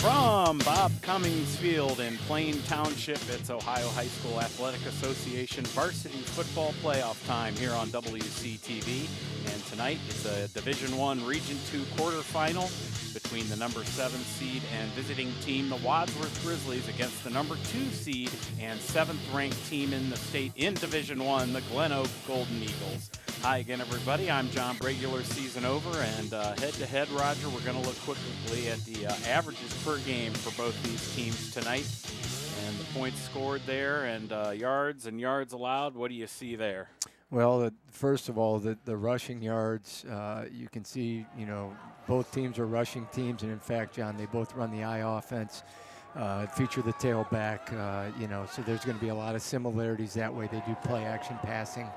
From Bob Cummings Field in Plain Township, it's Ohio High School Athletic Association varsity football playoff time here on WCTV. And tonight it's a Division I Region II quarterfinal between the number 7 seed and visiting team, the Wadsworth Grizzlies, against the number 2 seed and 7th ranked team in the state in Division I, the Glenoak Golden Eagles. Hi again, everybody. I'm John. Regular season over, and head-to-head, Roger, we're going to look quickly at the averages per game for both these teams tonight, and the points scored there, and yards allowed. What do you see there? Well, first of all, the rushing yards, you can see, both teams are rushing teams, and in fact, John, they both run the I offense, feature the tailback, so there's going to be a lot of similarities that way. They do play action passing.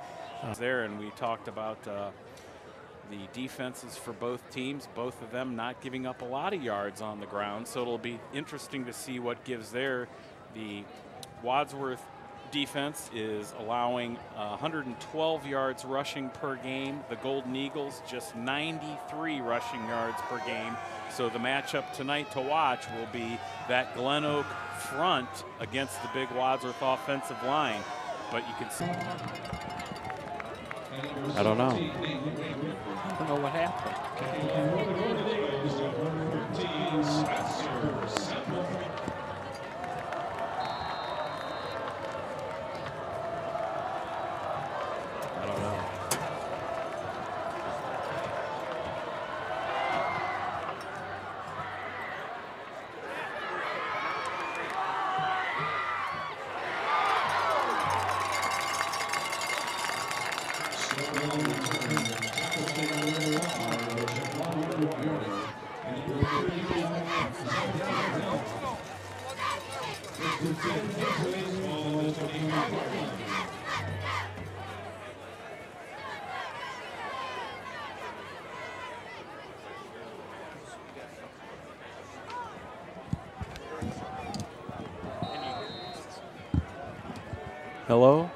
There, and we talked about the defenses for both teams, both of them not giving up a lot of yards on the ground, so it'll be interesting to see what gives there. The Wadsworth defense is allowing 112 yards rushing per game. The Golden Eagles just 93 rushing yards per game. So the matchup tonight to watch will be that Glenoak front against the big Wadsworth offensive line. But you can see, I don't know what happened. Hello?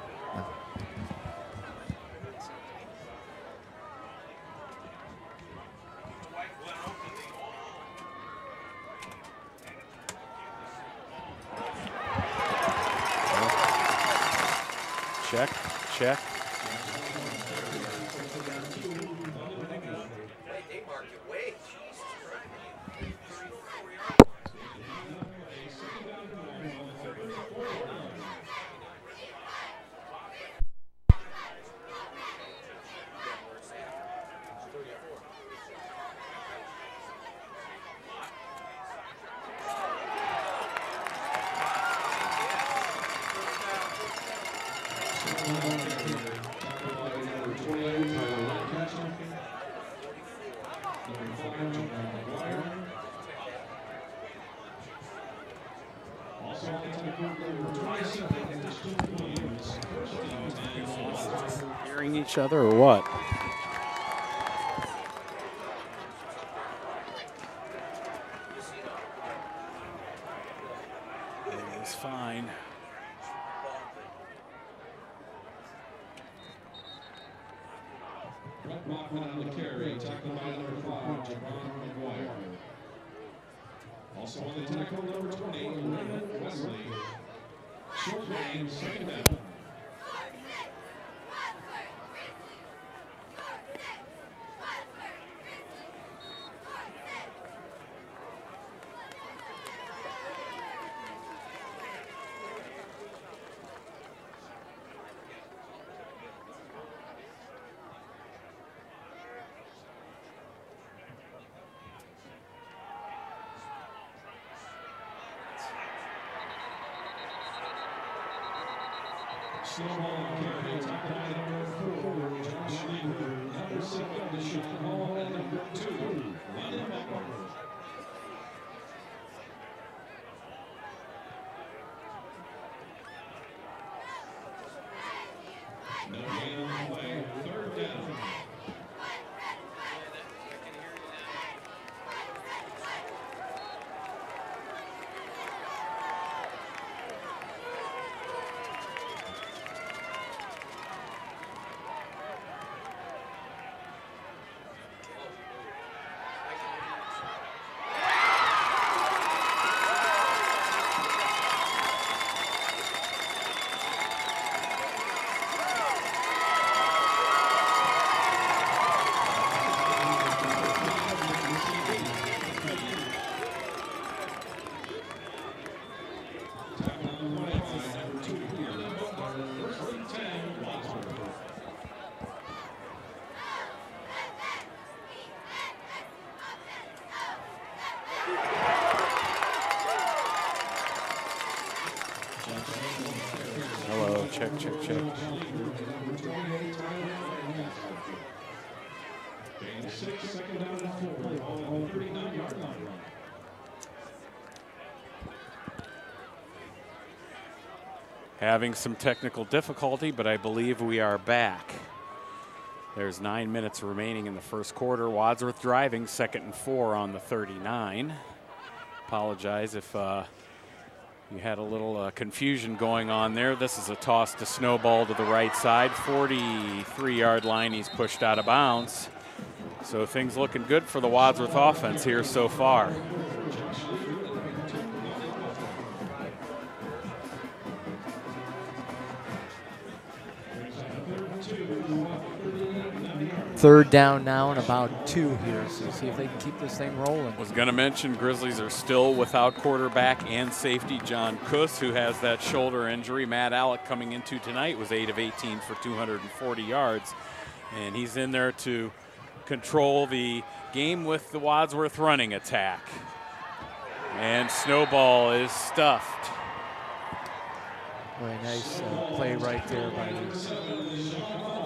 Check. Hearing each other or what? It's fine. Bret on the carry, tackled by number 5, Javon McGuire. Also on the tackle, number 20, Raymond Wesley. Short game, second down. Slow ball carry, tackled by number 4, Josh Lieber. Number 7, Deshaun Hall, and number 2, Lennon Beckler. No gain on the play, third down. check. And 6, second down and 4 on the 39-yard line. Having some technical difficulty, but I believe we are back. There's 9 minutes remaining in the first quarter. Wadsworth driving, 2nd and 4 on the 39. Apologize if you had a little confusion going on there. This is a toss to Snowball to the right side. 43-yard line, he's pushed out of bounds. So things looking good for the Wadsworth offense here so far. Third down now and about 2 here, so see if they can keep this thing rolling. Was going to mention Grizzlies are still without quarterback and safety John Kuss, who has that shoulder injury. Matt Alec coming into tonight was 8 of 18 for 240 yards, and he's in there to control the game with the Wadsworth running attack. And Snowball is stuffed. Really nice play right there by the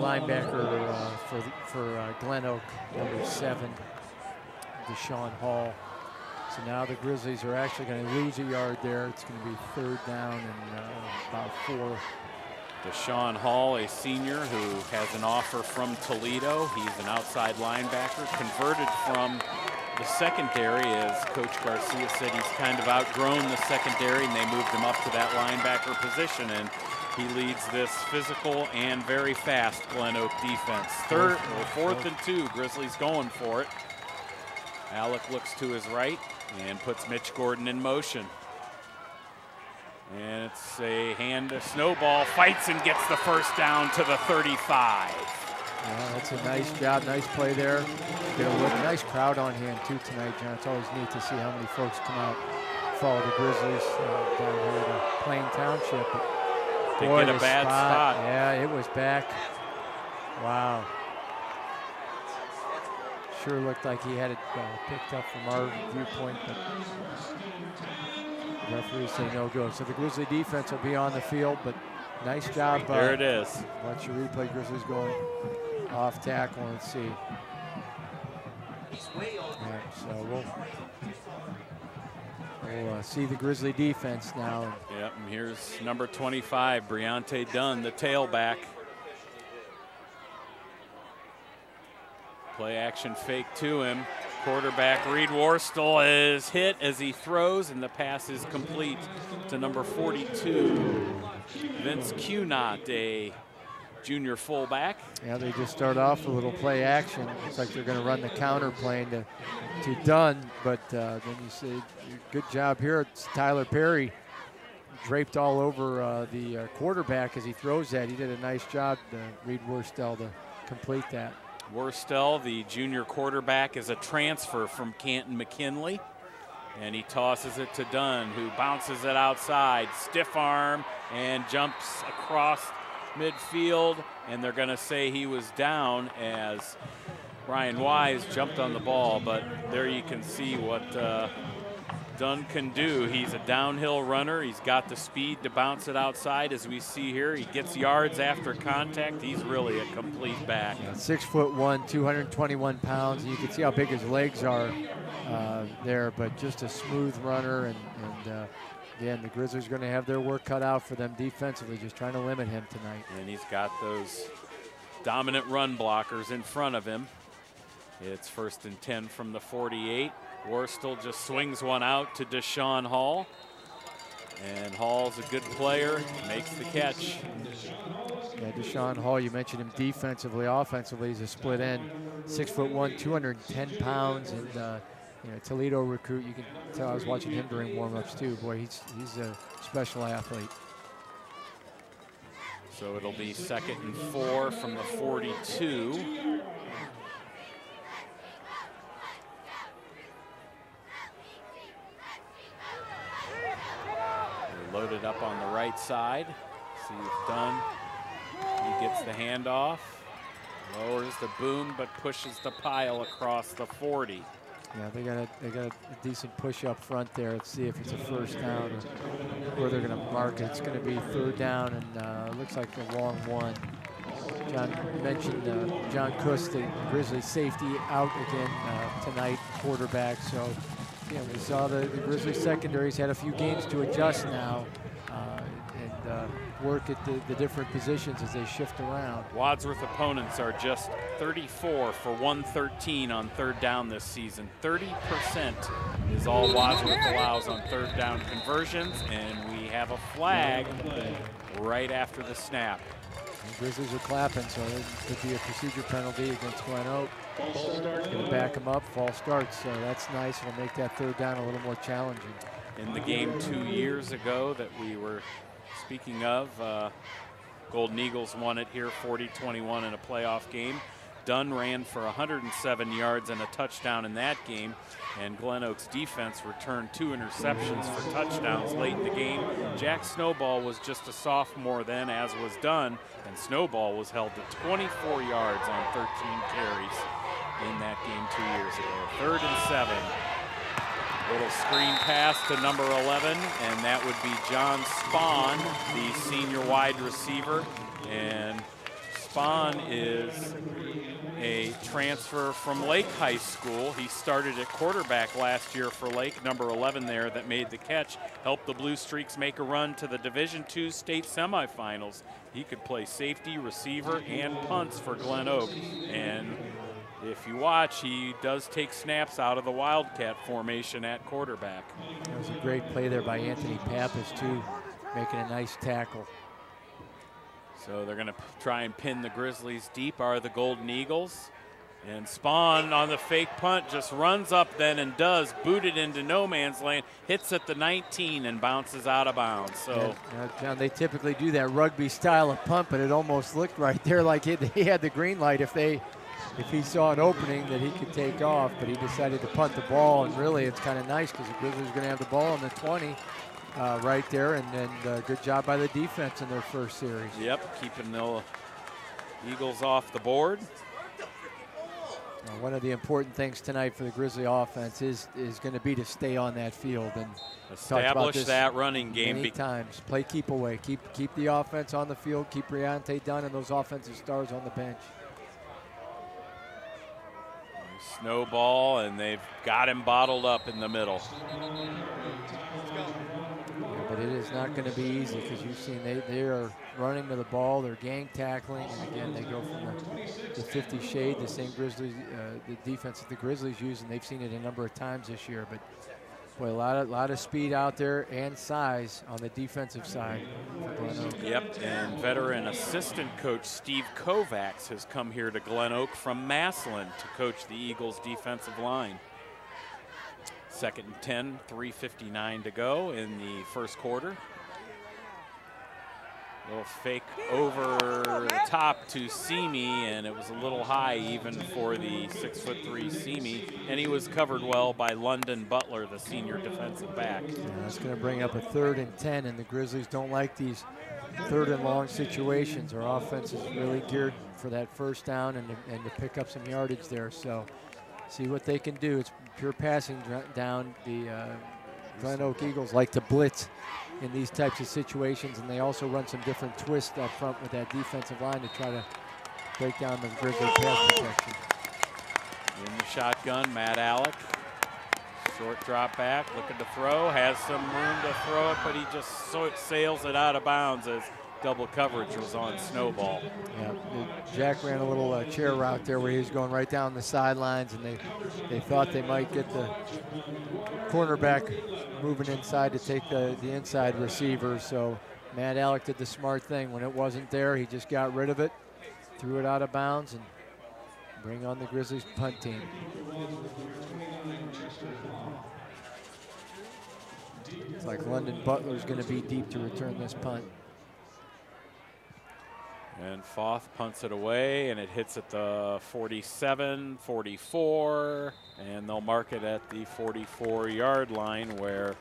linebacker for Glenoak, number 7, Deshaun Hall. So now the Grizzlies are actually going to lose a yard there. It's going to be 3rd down and about 4. Deshaun Hall, a senior who has an offer from Toledo. He's an outside linebacker, converted from the secondary, as Coach Garcia said he's kind of outgrown the secondary, and they moved him up to that linebacker position, and he leads this physical and very fast Glenoak defense. 4th and 2, Grizzlies going for it. Alec looks to his right and puts Mitch Gordon in motion. And it's a hand to Snowball, fights and gets the first down to the 35. Yeah, that's a nice job, nice play there. Get a nice crowd on hand too tonight, John. It's always neat to see how many folks come out, follow the Grizzlies down here to Plain Township. But they boy, get a bad spot. Yeah, it was back. Wow. Sure looked like he had it picked up from our viewpoint, but referees say no go. So the Grizzly defense will be on the field, but nice job. There it is. Watch your replay. Grizzlies going off tackle. Let's see. Yeah, so we'll see the Grizzly defense now. Yep, and here's number 25, Briante Dunn, the tailback. Play action fake to him. Quarterback Reed Worstel is hit as he throws, and the pass is complete to number 42, Vince Cunott, a junior fullback. Yeah, they just start off a little play action. Looks like they're going to run the counter plane to Dunn, but then you say, good job here. It's Tyler Perry draped all over the quarterback as he throws that. He did a nice job, Reed Worstel, to complete that. Worstel, the junior quarterback, is a transfer from Canton McKinley, and he tosses it to Dunn, who bounces it outside, stiff arm, and jumps across midfield, and they're going to say he was down as Ryan Wise jumped on the ball, but there you can see what Dunn can do. He's a downhill runner. He's got the speed to bounce it outside, as we see here. He gets yards after contact. He's really a complete back. Yeah, 6'1", 221 pounds. You can see how big his legs are there, but just a smooth runner. And again, the Grizzlies are going to have their work cut out for them defensively, just trying to limit him tonight. And he's got those dominant run blockers in front of him. It's 1st and 10 from the 48. Worstel just swings one out to Deshaun Hall. And Hall's a good player, makes the catch. Yeah, Deshaun Hall, you mentioned him defensively, offensively, he's a split end, 6'1", 210 pounds, and Toledo recruit. You can tell I was watching him during warm-ups too. Boy, he's a special athlete. So it'll be 2nd and 4 from the 42. Loaded up on the right side. See if Dunn, he gets the handoff. Lowers the boom, but pushes the pile across the 40. Yeah, they got a decent push up front there. Let's see if it's a first down or where they're going to mark it. It's going to be third down, and looks like the long one. John mentioned John Kuss, the Grizzlies safety, out again tonight, quarterback. So, yeah, we saw the Grizzlies secondaries had a few games to adjust now and work at the different positions as they shift around. Wadsworth opponents are just 34 for 113 on third down this season. 30% is all Wadsworth allows on third down conversions, and we have a flag right after the snap. The Grizzlies are clapping, so it could be a procedure penalty against Glenoak. Going to back them up, false starts, so that's nice. It'll make that third down a little more challenging. In the game 2 years ago that we were speaking of, Golden Eagles won it here 40-21 in a playoff game. Dunn ran for 107 yards and a touchdown in that game, and Glenoak's defense returned 2 interceptions for touchdowns late in the game. Jack Snowball was just a sophomore then, as was Dunn, and Snowball was held to 24 yards on 13 carries in that game 2 years ago. 3rd and 7. Little screen pass to number 11, and that would be John Spahn, the senior wide receiver. And Spahn is a transfer from Lake High School. He started at quarterback last year for Lake, number 11 there that made the catch, helped the Blue Streaks make a run to the Division II state semifinals. He could play safety, receiver, and punts for Glenoak. And if you watch, he does take snaps out of the Wildcat formation at quarterback. That was a great play there by Anthony Pappas, too, making a nice tackle. So they're going to try and pin the Grizzlies deep, are the Golden Eagles. And Spahn on the fake punt just runs up then and does boot it into no man's land, hits at the 19 and bounces out of bounds. So, yeah, John, they typically do that rugby style of punt, but it almost looked right there like he had the green light if he saw an opening that he could take off, but he decided to punt the ball. And really, it's kind of nice because the Grizzlies are going to have the ball on the 20 right there, and good job by the defense in their first series. Yep, keeping the Eagles off the board. One of the important things tonight for the Grizzly offense is going to be to stay on that field and establish that running game. Many times, play keep away, keep the offense on the field, keep Riante Dunn and those offensive stars on the bench. Snowball, and they've got him bottled up in the middle. Yeah, but it is not going to be easy because you've seen they are running to the ball, they're gang tackling, and again they go from the 50 shade, the same Grizzlies, the defense that the Grizzlies use, and they've seen it a number of times this year. But boy, a lot of speed out there and size on the defensive side for Glenoak. Yep, and veteran assistant coach Steve Kovacs has come here to Glenoak from Massillon to coach the Eagles defensive line. 2nd and 10, 3:59 to go in the first quarter. Little fake over the top to Simi, and it was a little high even for the 6'3" Simi, and he was covered well by London Butler, the senior defensive back. Yeah, that's going to bring up a 3rd and 10, and the Grizzlies don't like these 3rd and long situations. Our offense is really geared for that first down and to pick up some yardage there. So see what they can do. It's pure passing down. The Glenoak Eagles like to blitz in these types of situations, and they also run some different twists up front with that defensive line to try to break down the Grizzly pass protection. In the shotgun, Matt Alec. Short drop back, looking to throw, has some room to throw it, but he just sails it out of bounds as double coverage was on Snowball. Yeah, Jack ran a little chair route there where he was going right down the sidelines, and they thought they might get the cornerback moving inside to take the inside receiver. So Matt Alec did the smart thing. When it wasn't there, he just got rid of it, threw it out of bounds, and bring on the Grizzlies punt team. It's like London Butler's going to be deep to return this punt. And Foth punts it away, and it hits at the 47, 44, and they'll mark it at the 44-yard line where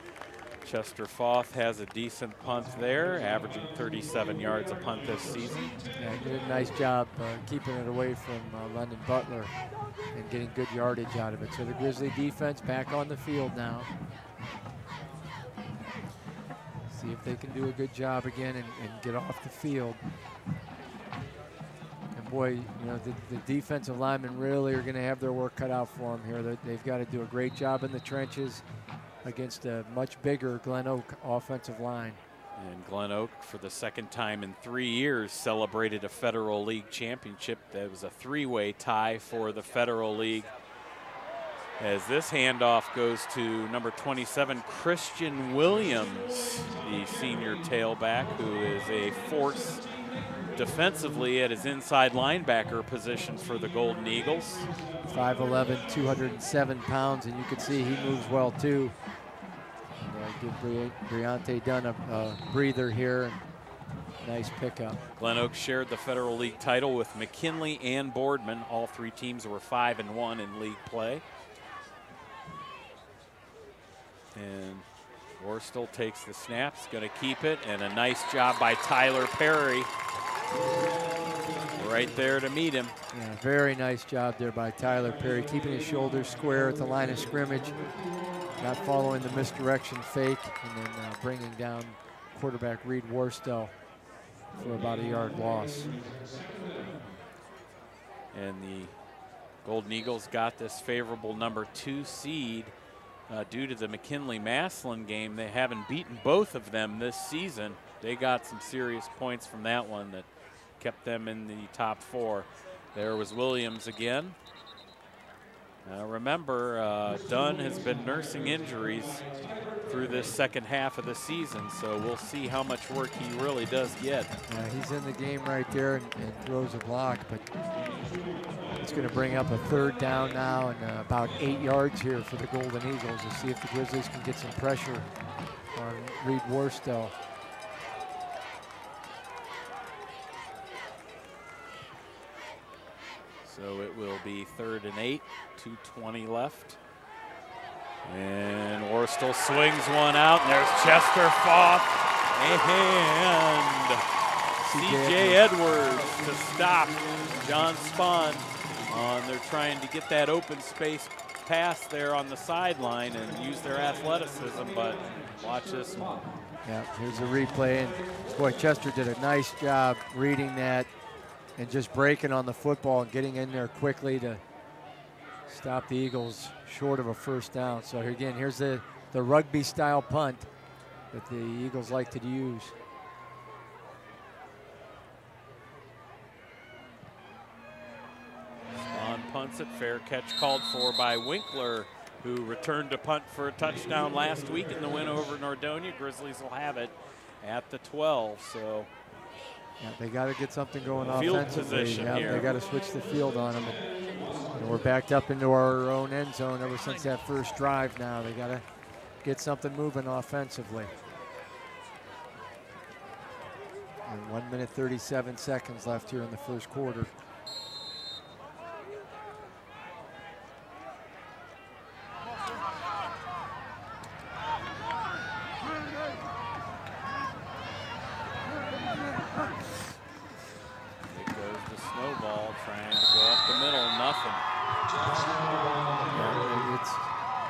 Chester Foth has a decent punt there, averaging 37 yards a punt this season. Yeah, he did a nice job keeping it away from London Butler and getting good yardage out of it. So the Grizzly defense back on the field now. See if they can do a good job again and get off the field. And boy, you know, the defensive linemen really are going to have their work cut out for them here. They've got to do a great job in the trenches against a much bigger Glenoak offensive line. And Glenoak, for the second time in 3 years, celebrated a Federal League championship. That was a three-way tie for the Federal League. As this handoff goes to number 27, Christian Williams, the senior tailback, who is a force defensively at his inside linebacker position for the Golden Eagles. 5'11", 207 pounds, and you can see he moves well too. Give Briante Dunn a breather here. Nice pickup. Glenoak shared the Federal League title with McKinley and Boardman. All three teams were 5-1 in league play. And Worstel takes the snaps, going to keep it, and a nice job by Tyler Perry. Right there to meet him. Yeah, very nice job there by Tyler Perry, keeping his shoulders square at the line of scrimmage, not following the misdirection fake, and then bringing down quarterback Reed Worstel for about a yard loss. And the Golden Eagles got this favorable number 2 seed due to the McKinley-Massillon game. They haven't beaten both of them this season. They got some serious points from that one that kept them in the top 4. There was Williams again. Remember, Dunn has been nursing injuries through this second half of the season, so we'll see how much work he really does get. Yeah, he's in the game right there and throws a block, but it's going to bring up a third down now and about 8 yards here for the Golden Eagles to see if the Grizzlies can get some pressure on Reed Worstel. So it will be 3rd and 8, 2:20 left. And Worstel swings one out, and there's Chester Foth and C.J. Edwards to stop John Spahn. They're trying to get that open space pass there on the sideline and use their athleticism, but watch this one. Yeah, here's a replay, and boy, Chester did a nice job reading that and just breaking on the football and getting in there quickly to stop the Eagles short of a first down. So again, here's the rugby style punt that the Eagles like to use. Spahn punts it, fair catch called for by Winkler, who returned to punt for a touchdown last week in the win over Nordonia. Grizzlies will have it at the 12, so. Yeah, they got to get something going Field offensively. position Yeah, here. they got to switch the field on them. And we're backed up into our own end zone ever since that first drive now. They got to get something moving offensively. And 1 minute 37 seconds left here in the first quarter.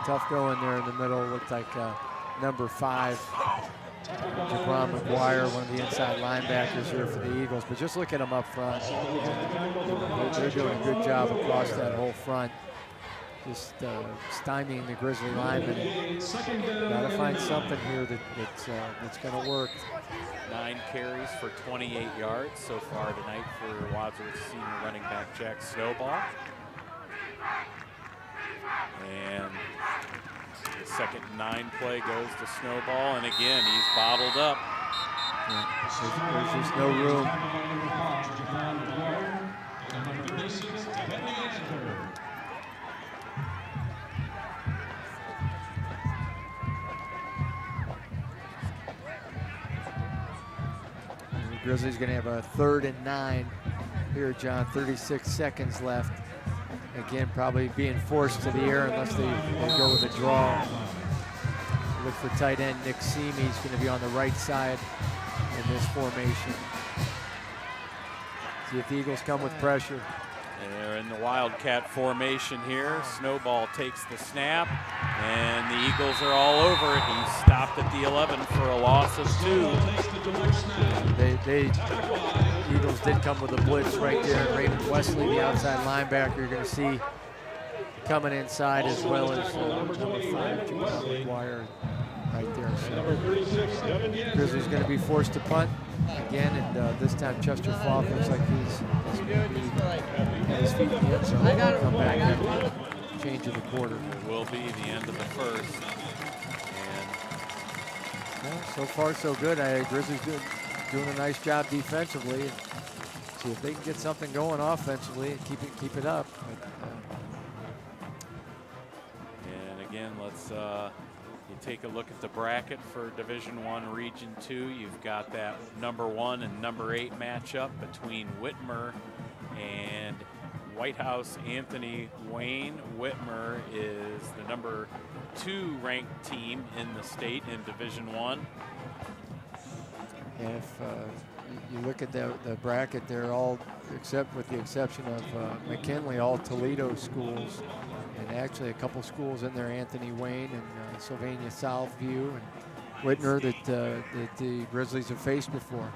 Tough going there in the middle. Looked like number 5, Jabron McGuire, one of the inside linebackers here for the Eagles. But just look at them up front. They're doing a good job across that whole front. Just stymieing the Grizzly linemen. Got to find something here that's going to work. 9 carries for 28 yards so far tonight for Wadsworth senior running back Jack Snowball. And the 2nd and 9 play goes to Snowball, and again, he's bottled up. Yeah, there's just no room. And the Grizzlies going to have a 3rd and 9 here, John. 36 seconds left. Again, probably being forced to the air unless they go with a draw. look for tight end Nick Seamy. He's going to be on the right side in this formation. See if the Eagles come with pressure. They're in the Wildcat formation here. Snowball takes the snap, and the Eagles are all over it. He stopped at the 11 for a loss of 2. The Eagles did come with a blitz right there. Raymond Wesley, the outside linebacker, you're going to see coming inside, as well as number 5, Jamal McGuire, right there. So Grizzlies going to be forced to punt again, and this time Chester Falk looks like he's going to be at his feet in the end zone. Come back at the change of the quarter. It will be the end of the first. And well, so far so good. Grizzlies doing a nice job defensively. See if they can get something going offensively and keep it up. But, and again, let's you take a look at the bracket for Division I Region 2. You've got that number 1 and number 8 matchup between Whitmer and White House Anthony Wayne. Whitmer is the number 2 ranked team in the state in Division I. And if you look at the bracket, they're all, except with the exception of McKinley, all Toledo schools. And actually a couple schools in there, Anthony Wayne and Sylvania Southview and Whitner, that the Grizzlies have faced before.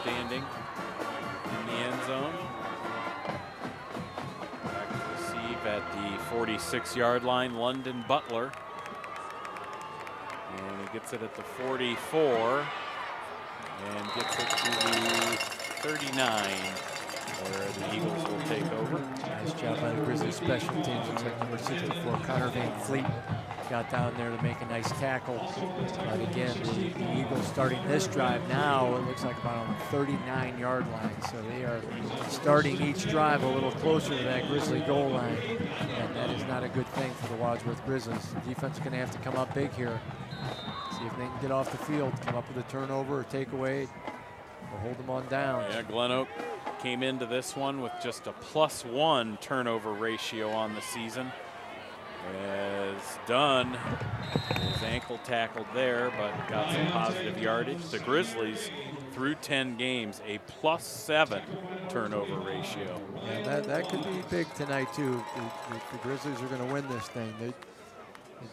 Standing in the end zone. Back to receive at the 46-yard line, London Butler. And he gets it at the 44 and gets it to the 39, where the Eagles will take over. Nice job by the Grizzlies special teams. Looks like number 64, Connor Van Fleet, got down there to make a nice tackle. But again, the Eagles starting this drive now, it looks like about on the 39-yard line. So they are starting each drive a little closer to that Grizzly goal line. And that is not a good thing for the Wadsworth Grizzlies. The defense is going to have to come up big here. See if they can get off the field, come up with a turnover or takeaway, or hold them on down. Yeah, Glenoak came into this one with just a +1 turnover ratio on the season. As Dunn, his ankle tackled there, but got some positive yardage. The Grizzlies, through 10 games, a +7 turnover ratio. Yeah, that could be big tonight, too. The Grizzlies are going to win this thing. The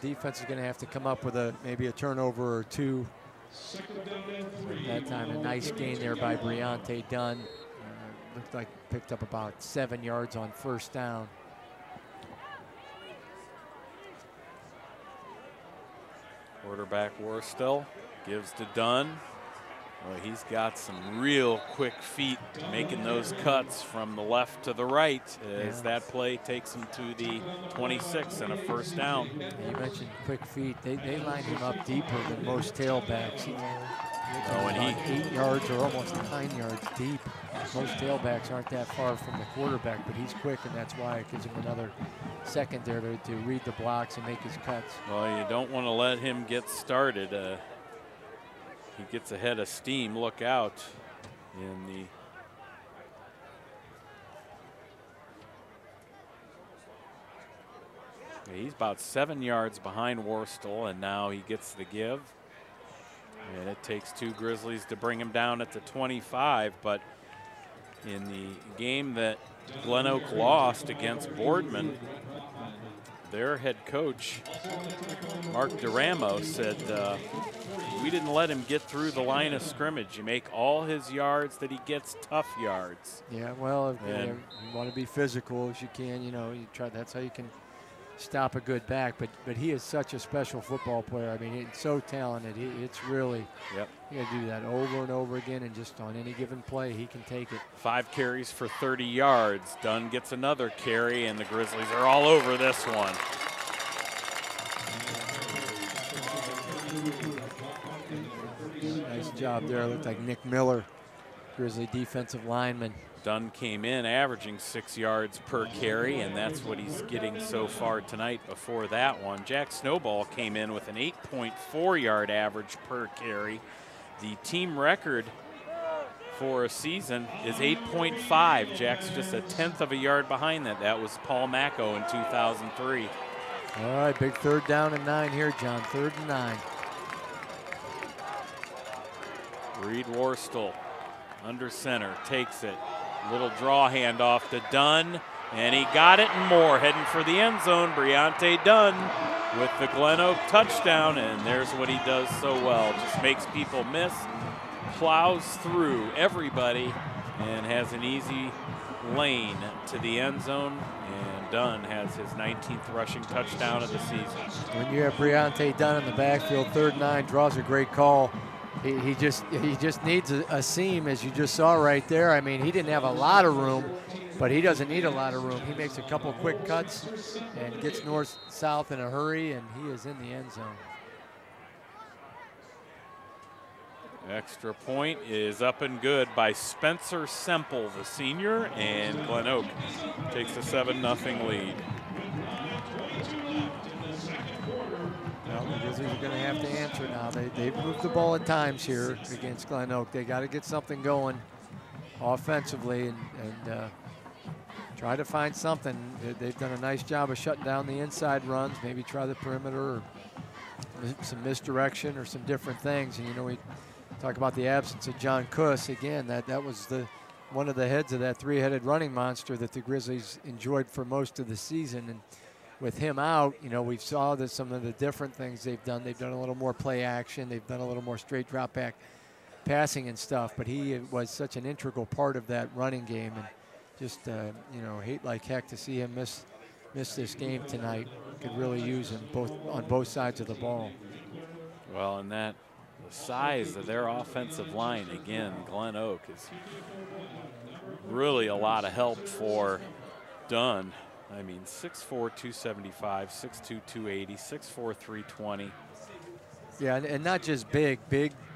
defense is going to have to come up with maybe a turnover or 2. At that time, a nice gain there by Briante Dunn. Looked like picked up about 7 yards on first down. Quarterback Worstell gives to Dunn. Well, he's got some real quick feet making those cuts from the left to the right as that play takes him to the 26 and a first down. You mentioned quick feet. They line him up deeper than most tailbacks. And 8 yards or almost 9 yards deep. Most tailbacks aren't that far from the quarterback, but he's quick, and that's why it gives him another second there to read the blocks and make his cuts. Well, you don't want to let him get started. He gets ahead of steam. Look out in the he's about 7 yards behind Worstell, and now he gets the give. And it takes 2 Grizzlies to bring him down at the 25, but in the game that Glenoak lost against Boardman, their head coach, Mark DeRamo, said, we didn't let him get through the line of scrimmage. You make all his yards that he gets tough yards. Yeah, well, you want to be physical as you can. You know, you try. That's how you can stop a good back. But he is such a special football player. I mean, he's so talented. It's really, you got to do that over and over again, and just on any given play, he can take it. 5 carries for 30 yards. Dunn gets another carry, and the Grizzlies are all over this one. job there. Looked like Nick Miller, Grizzly defensive lineman. Dunn came in averaging 6 yards per carry, and that's what he's getting so far tonight. Before that one, Jack Snowball came in with an 8.4 yard average per carry. The team record for a season is 8.5. Jack's just a 1/10 of a yard behind that. That was Paul Macco in 2003. All right, big 3rd down and 9 here, John. 3rd and 9. Reed Worstel under center, takes it. Little draw handoff to Dunn, and he got it and more. Heading for the end zone, Briante Dunn with the Glenoak touchdown, and there's what he does so well. Just makes people miss, plows through everybody, and has an easy lane to the end zone. And Dunn has his 19th rushing touchdown of the season. When you have Briante Dunn in the backfield, 3rd and 9, draws a great call. He just needs a seam, as you just saw right there. I mean, he didn't have a lot of room, but he doesn't need a lot of room. He makes a couple quick cuts and gets north-south in a hurry, and he is in the end zone. Extra point is up and good by Spencer Semple, the senior, and Glenoak takes a 7-0 lead. Well, the Grizzlies are going to have to answer now. They've moved the ball at times here against Glenoak. They got to get something going offensively and try to find something. They've done a nice job of shutting down the inside runs, maybe try the perimeter or some misdirection or some different things. And, you know, we talk about the absence of John Kuss. Again, that was one of the heads of that 3-headed running monster that the Grizzlies enjoyed for most of the season. And with him out, you know, we saw that some of the different things they've done. They've done a little more play action. They've done a little more straight drop back passing and stuff. But he was such an integral part of that running game, and just you know, hate like heck to see him miss this game tonight. Could really use him on both sides of the ball. Well, and the size of their offensive line again, Glenoak is really a lot of help for Dunn. I mean, 6'4", 275, 6'2", 280, 6'4", 320. Yeah, and not just big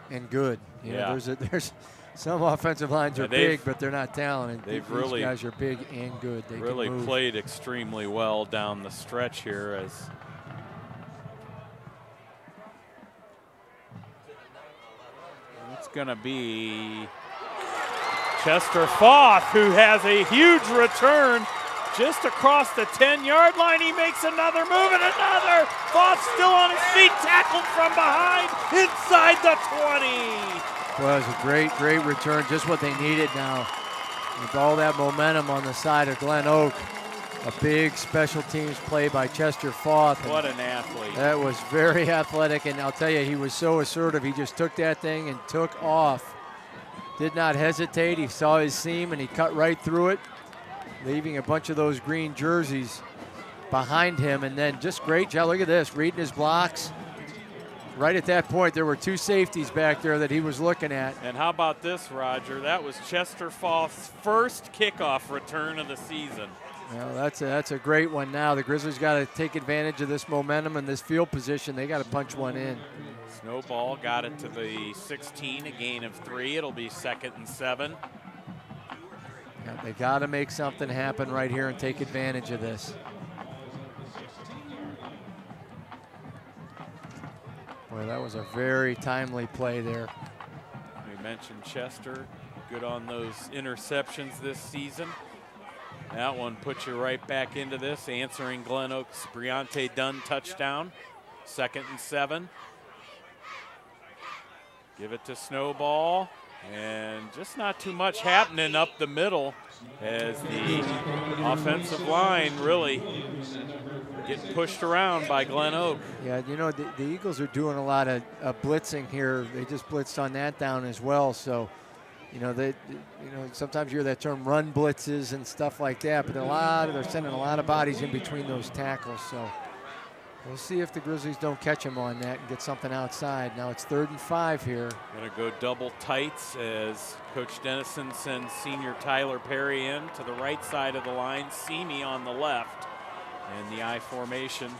and good. You know, there's some offensive lines are big, but they're not talented. These guys are big and good. They really can move. Played extremely well down the stretch here as it's going to be Chester Foth, who has a huge return. Just across the 10-yard line, he makes another move and another. Foth still on his feet, tackled from behind, inside the 20. Well, it was a great return, just what they needed now. With all that momentum on the side of Glenoak, a big special teams play by Chester Foth. What an athlete. That was very athletic, and I'll tell you, he was so assertive. He just took that thing and took off. Did not hesitate. He saw his seam, and he cut right through it, leaving a bunch of those green jerseys behind him. And then just great job. Look at this, reading his blocks. Right at that point, there were 2 safeties back there that he was looking at. And how about this, Roger? That was Chester Foth's first kickoff return of the season. Well, that's a great one now. The Grizzlies got to take advantage of this momentum and this field position. They got to punch one in. Snowball got it to the 16, a gain of 3. It'll be 2nd and 7. Yeah, they got to make something happen right here and take advantage of this. Boy, that was a very timely play there. We mentioned Chester, good on those interceptions this season. That one puts you right back into this, answering Glenoak's Briante Dunn touchdown. 2nd and 7. Give it to Snowball. And just not too much happening up the middle as the offensive line really getting pushed around by Glenoak. Yeah, you know, the Eagles are doing a lot of blitzing here. They just blitzed on that down as well. So, you know, sometimes you hear that term run blitzes and stuff like that, but they're sending a lot of bodies in between those tackles. So we'll see if the Grizzlies don't catch him on that and get something outside. Now it's 3rd and 5 here. Gonna go double tights as Coach Dennison sends senior Tyler Perry in to the right side of the line, Seamy on the left, and the I formation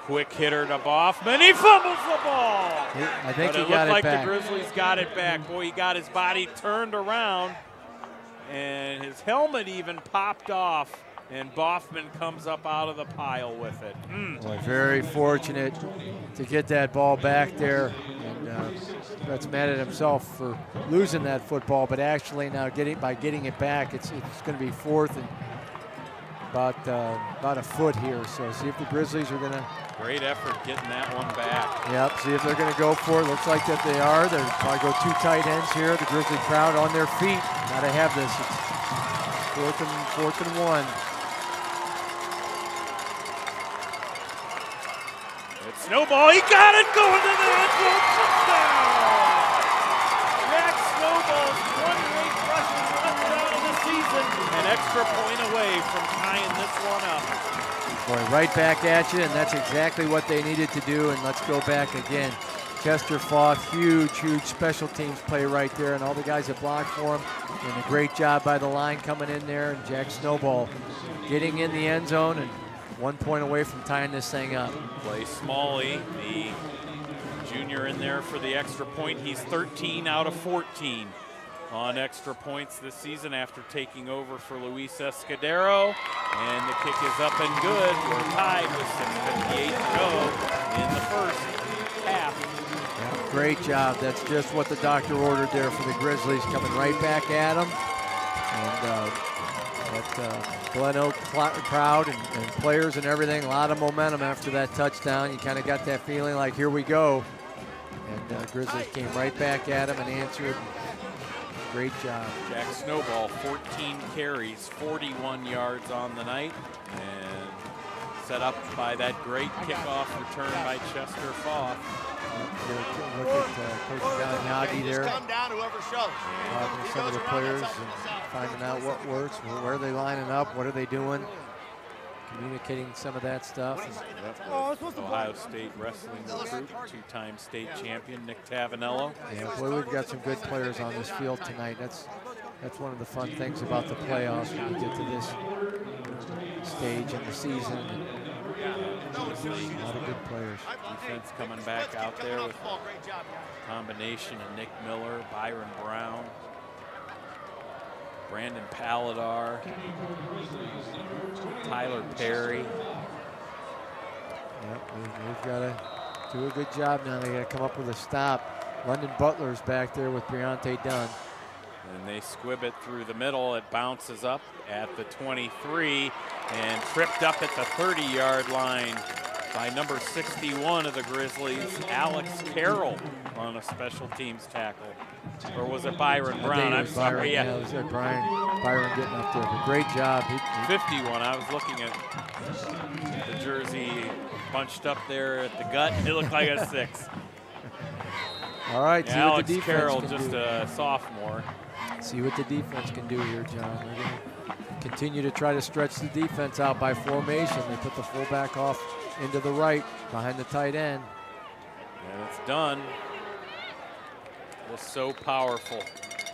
Quick hitter to Boffman. He fumbles the ball. I think But he got looked like it back. the Grizzlies got it back. Boy, he got his body turned around, and his helmet even popped off, and Boffman comes up out of the pile with it. Boy, very fortunate to get that ball back there. And Bret's mad at himself for losing that football, but actually now by getting it back, it's going to be fourth and about a foot here. So see if the Grizzlies are going to. Great effort getting that one back. Yep, see if they're going to go for it. Looks like that they are. They'll probably go two tight ends here. The Grizzly crowd on their feet. Got to have this. It's fourth and one. It's Snowball. He got it going to the end zone. Touchdown! Jack Snowball's 28th rushing touchdown of the season. An extra point away from tying this one up. Boy, right back at you, and that's exactly what they needed to do. And let's go back again. Chester Foth, huge special teams play right there, and all the guys that blocked for him. And a great job by the line coming in there, and Jack Snowball getting in the end zone and 1 point away from tying this thing up. Play Smalley, the junior in there for the extra point. He's 13 out of 14 on extra points this season after taking over for Luis Escudero. And the kick is up and good. We're tied with 6:58 to go in the first half. Yeah, great job. That's just what the doctor ordered there for the Grizzlies, coming right back at them. And that Glenoak crowd and players and everything, a lot of momentum after that touchdown. You kind of got that feeling like, here we go. And Grizzlies came right back at him and answered. Great job. Jack Snowball, 14 carries, 41 yards on the night, and set up by that great kickoff return by Chester Foth. Look at Coach Gagliardi there. Come down to whoever shows. Talking to some of the players and finding out what works, where are they lining up, what are they doing, communicating some of that stuff. Ohio State wrestling recruit, two-time state champion Nick Tavanello. Yeah, boy, we've got some good players on this field tonight. That's one of the fun things about the playoffs when you get to this stage in the season. A lot of good players. Defense coming back out there with a combination of Nick Miller, Byron Brown, Brandon Paladar, Tyler Perry. Yep, we've got to do a good job now. They got to come up with a stop. London Butler's back there with Briante Dunn. And they squib it through the middle. It bounces up at the 23 and tripped up at the 30-yard line by number 61 of the Grizzlies, Alex Carroll, on a special teams tackle. Or was it Byron Brown? I'm sorry. Byron, yeah, it was like Byron getting up there. But great job. 51. I was looking at the jersey bunched up there at the gut. It looked like a 6. All right, see Alex what the defense Carroll, can just do. a sophomore. See what the defense can do here, John. They're going to continue to try to stretch the defense out by formation. They put the fullback off into the right behind the tight end. And it's done. Just so powerful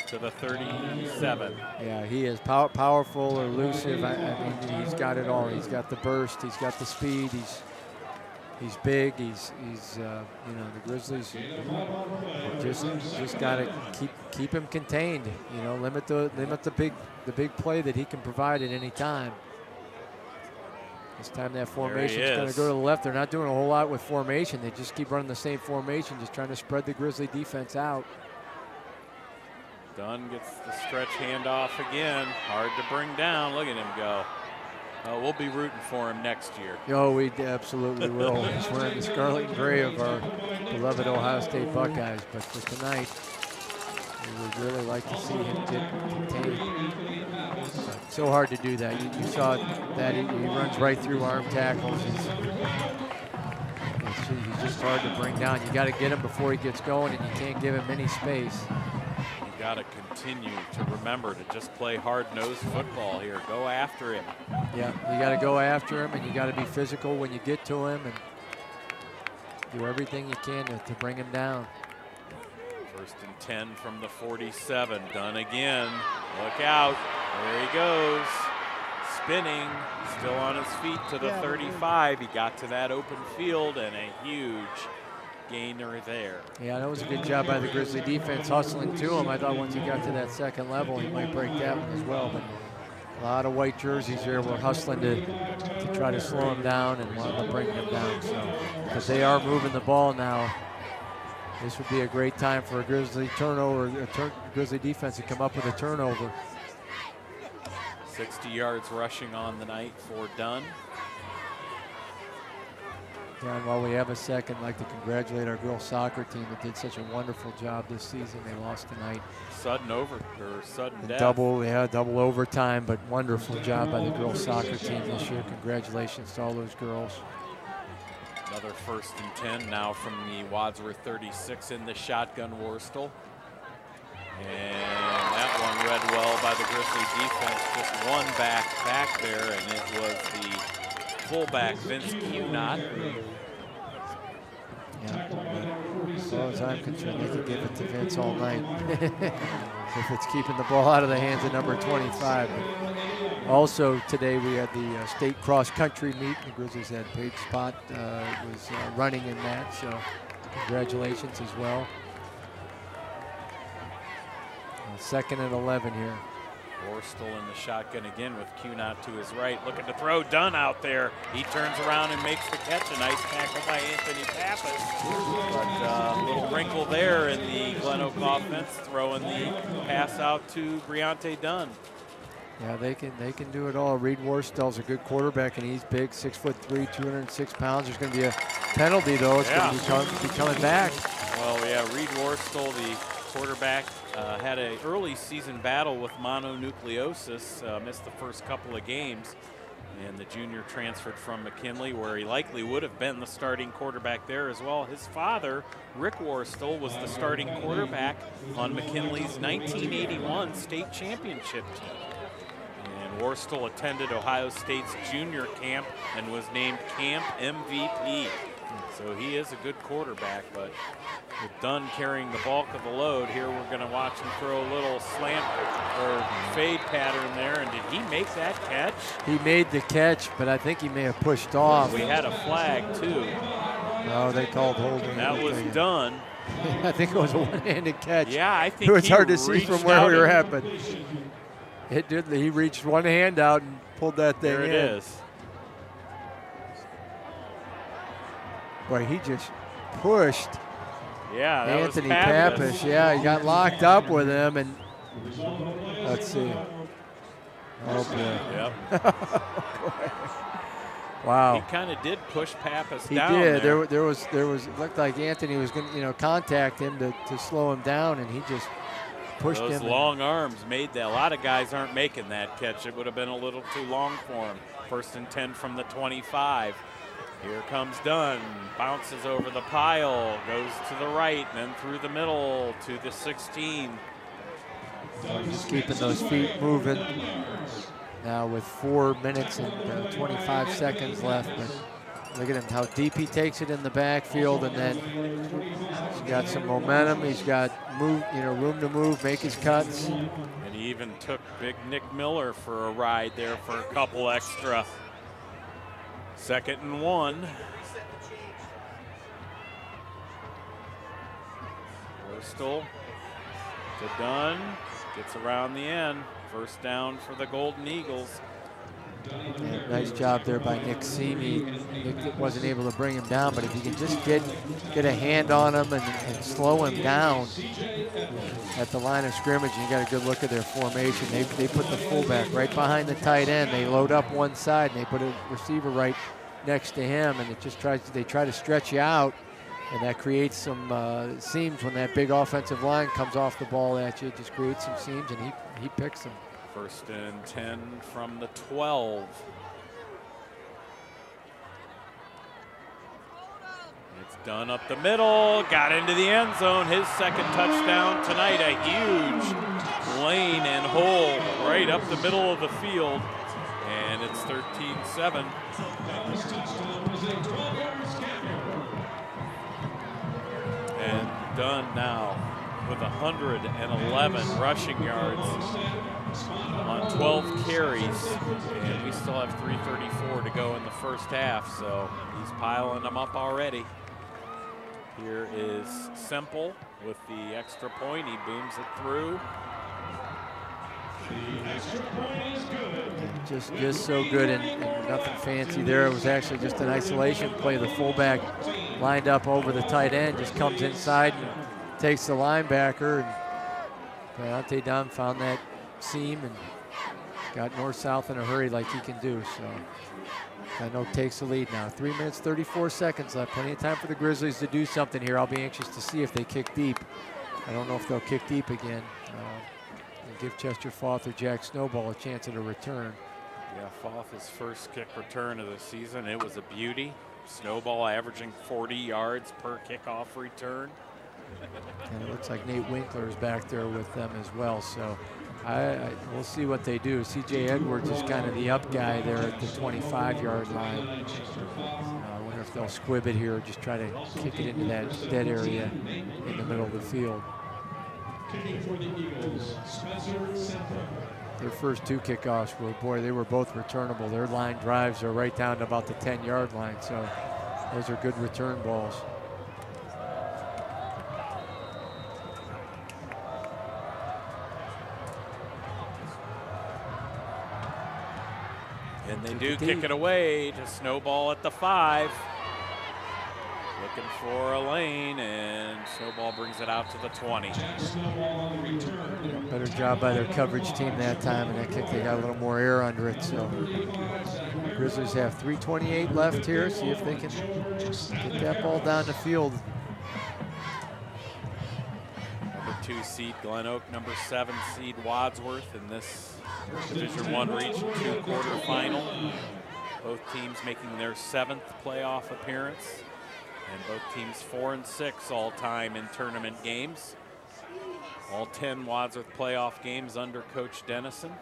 to the 37. Yeah, he is powerful, elusive. I mean, he's got it all. He's got the burst. He's got the speed. He's big. He's you know, the Grizzlies just got to keep him contained. You know, limit the big play that he can provide at any time. This time that formation is going to go to the left. They're not doing a whole lot with formation. They just keep running the same formation, just trying to spread the Grizzly defense out. Dunn gets the stretch handoff again. Hard to bring down. Look at him go. We'll be rooting for him next year. Oh, we absolutely will. He's wearing the scarlet and gray of our beloved Ohio State Buckeyes. But for tonight, we would really like to see him get contained. So hard to do that. You saw that he runs right through arm tackles. He's just hard to bring down. You got to get him before he gets going, and you can't give him any space. You got to continue to remember to just play hard-nosed football here. Go after him. Yeah, you got to go after him, and you got to be physical when you get to him, and do everything you can to bring him down. 1st and 10 from the 47. Dunn again. Look out. There he goes. spinning, still on his feet to the 35. He got to that open field and a huge gainer there. Yeah, that was a good job by the Grizzly defense hustling to him. I thought once he got to that second level, he might break that one as well. But a lot of white jerseys there were hustling to try to slow him down and wanted to bring him down. So, because they are moving the ball now, this would be a great time for a Grizzly turnover, Grizzly defense to come up with a turnover. 60 yards rushing on the night for Dunn. John, while we have a second, I'd like to congratulate our girls soccer team that did such a wonderful job this season. They lost tonight. Sudden death. Double overtime, but wonderful job by the girls soccer team this year. Congratulations to all those girls. Another 1st and 10 now from the Wadsworth 36 in the shotgun Worstel. And that one read well by the Grizzly defense. Just one back there, and it was the fullback, Vince Cunott. Yeah, as far as I'm concerned, they could give it to Vince all night. If it's keeping the ball out of the hands of number 25. But also today we had the state cross country meet. The Grizzlies had Paige Spot was running in that, so congratulations as well. 2nd and 11 here. Worstel in the shotgun again with Cunott to his right, looking to throw. Dunn out there. He turns around and makes the catch. A nice tackle by Anthony Pappas. But a little wrinkle there in the Glenoak offense, throwing the pass out to Briante Dunn. Yeah, they can do it all. Reed Worstel's a good quarterback, and he's big, 6'3", 206 pounds. There's going to be a penalty, though. It's going to be coming back. Well, yeah, Reed Worstel, the quarterback, had an early season battle with mononucleosis, missed the first couple of games, and the junior transferred from McKinley, where he likely would have been the starting quarterback there as well. His father, Rick Worstel, was the starting quarterback on McKinley's 1981 state championship team. And Worstel attended Ohio State's junior camp and was named camp MVP. So he is a good quarterback, but with Dunn carrying the bulk of the load, here we're going to watch him throw a little slant or fade pattern there. And did he make that catch? He made the catch, but I think he may have pushed off. We had a flag, too. Oh, they called holding. That was Dunn. I think it was a one-handed catch. Yeah, I think it was hard to see from where we were at, but it did. He reached one hand out and pulled that thing in. There it is. Boy, he just pushed. Yeah, that Anthony was Pappas. Yeah, he got locked up with him, and let's see. Oh boy. Yep. Wow. He kind of did push Pappas he down. He did. There was. It looked like Anthony was going to, contact him to slow him down, and he just pushed him. Those long arms made that. A lot of guys aren't making that catch. It would have been a little too long for him. 1st and 10 from the 25. Here comes Dunn, bounces over the pile, goes to the right, and then through the middle to the 16. Just keeping those feet moving. Now with 4 minutes and 25 seconds left, but look at him, how deep he takes it in the backfield, and then he's got some momentum. He's got room to move, make his cuts. And he even took big Nick Miller for a ride there for a couple extra. 2nd and 1. Worstel to Dunn, gets around the end. 1st down for the Golden Eagles. Yeah, nice job there by Nick Seamy. Nick wasn't able to bring him down, but if you can just get a hand on him and slow him down at the line of scrimmage, and you got a good look at their formation. They put the fullback right behind the tight end. They load up one side, and they put a receiver right next to him, and they try to stretch you out, and that creates some seams when that big offensive line comes off the ball at you. It just creates some seams, and he picks them. 1st and 10 from the 12. It's Dunn up the middle, got into the end zone. His 2nd touchdown tonight, a huge lane and hole right up the middle of the field. And it's 13-7. And Dunn now with 111 rushing yards. on 12 carries, and we still have 3:34 to go in the first half, so he's piling them up already. Here is Semple with the extra point. He booms it through. The extra point is good. Just so good, and nothing fancy there. It was actually just an isolation play. The fullback lined up over the tight end, just comes inside and takes the linebacker. And Deontay Dunn found that seam and got north-south in a hurry like he can do. So Glenoak takes the lead now. 3 minutes, 34 seconds left. Plenty of time for the Grizzlies to do something here. I'll be anxious to see if they kick deep. I don't know if they'll kick deep again. And give Chester Foth or Jack Snowball a chance at a return. Yeah, Foth, his first kick return of the season. It was a beauty. Snowball averaging 40 yards per kickoff return. And it looks like Nate Winkler is back there with them as well. So we'll see what they do. CJ Edwards is kind of the up guy there at the 25-yard line. I wonder if they'll squib it here or just try to kick it into that dead area in the middle of the field. Kicking for the Eagles, Spencer Semple. Their first two kickoffs were, boy, they were both returnable. Their line drives are right down to about the 10-yard line, so those are good return balls. And they do kick it away to Snowball at the 5. Looking for a lane, and Snowball brings it out to the 20. Better job by their coverage team that time, and that kick, they got a little more air under it. So Grizzlies have 3:28 left here. See if they can get that ball down the field. Number 2 seed Glenoak, number 7 seed Wadsworth in this Division I Region 2 quarterfinal. Both teams making their 7th playoff appearance. And both teams 4 and 6 all time in tournament games. All 10 Wadsworth playoff games under Coach Dennison.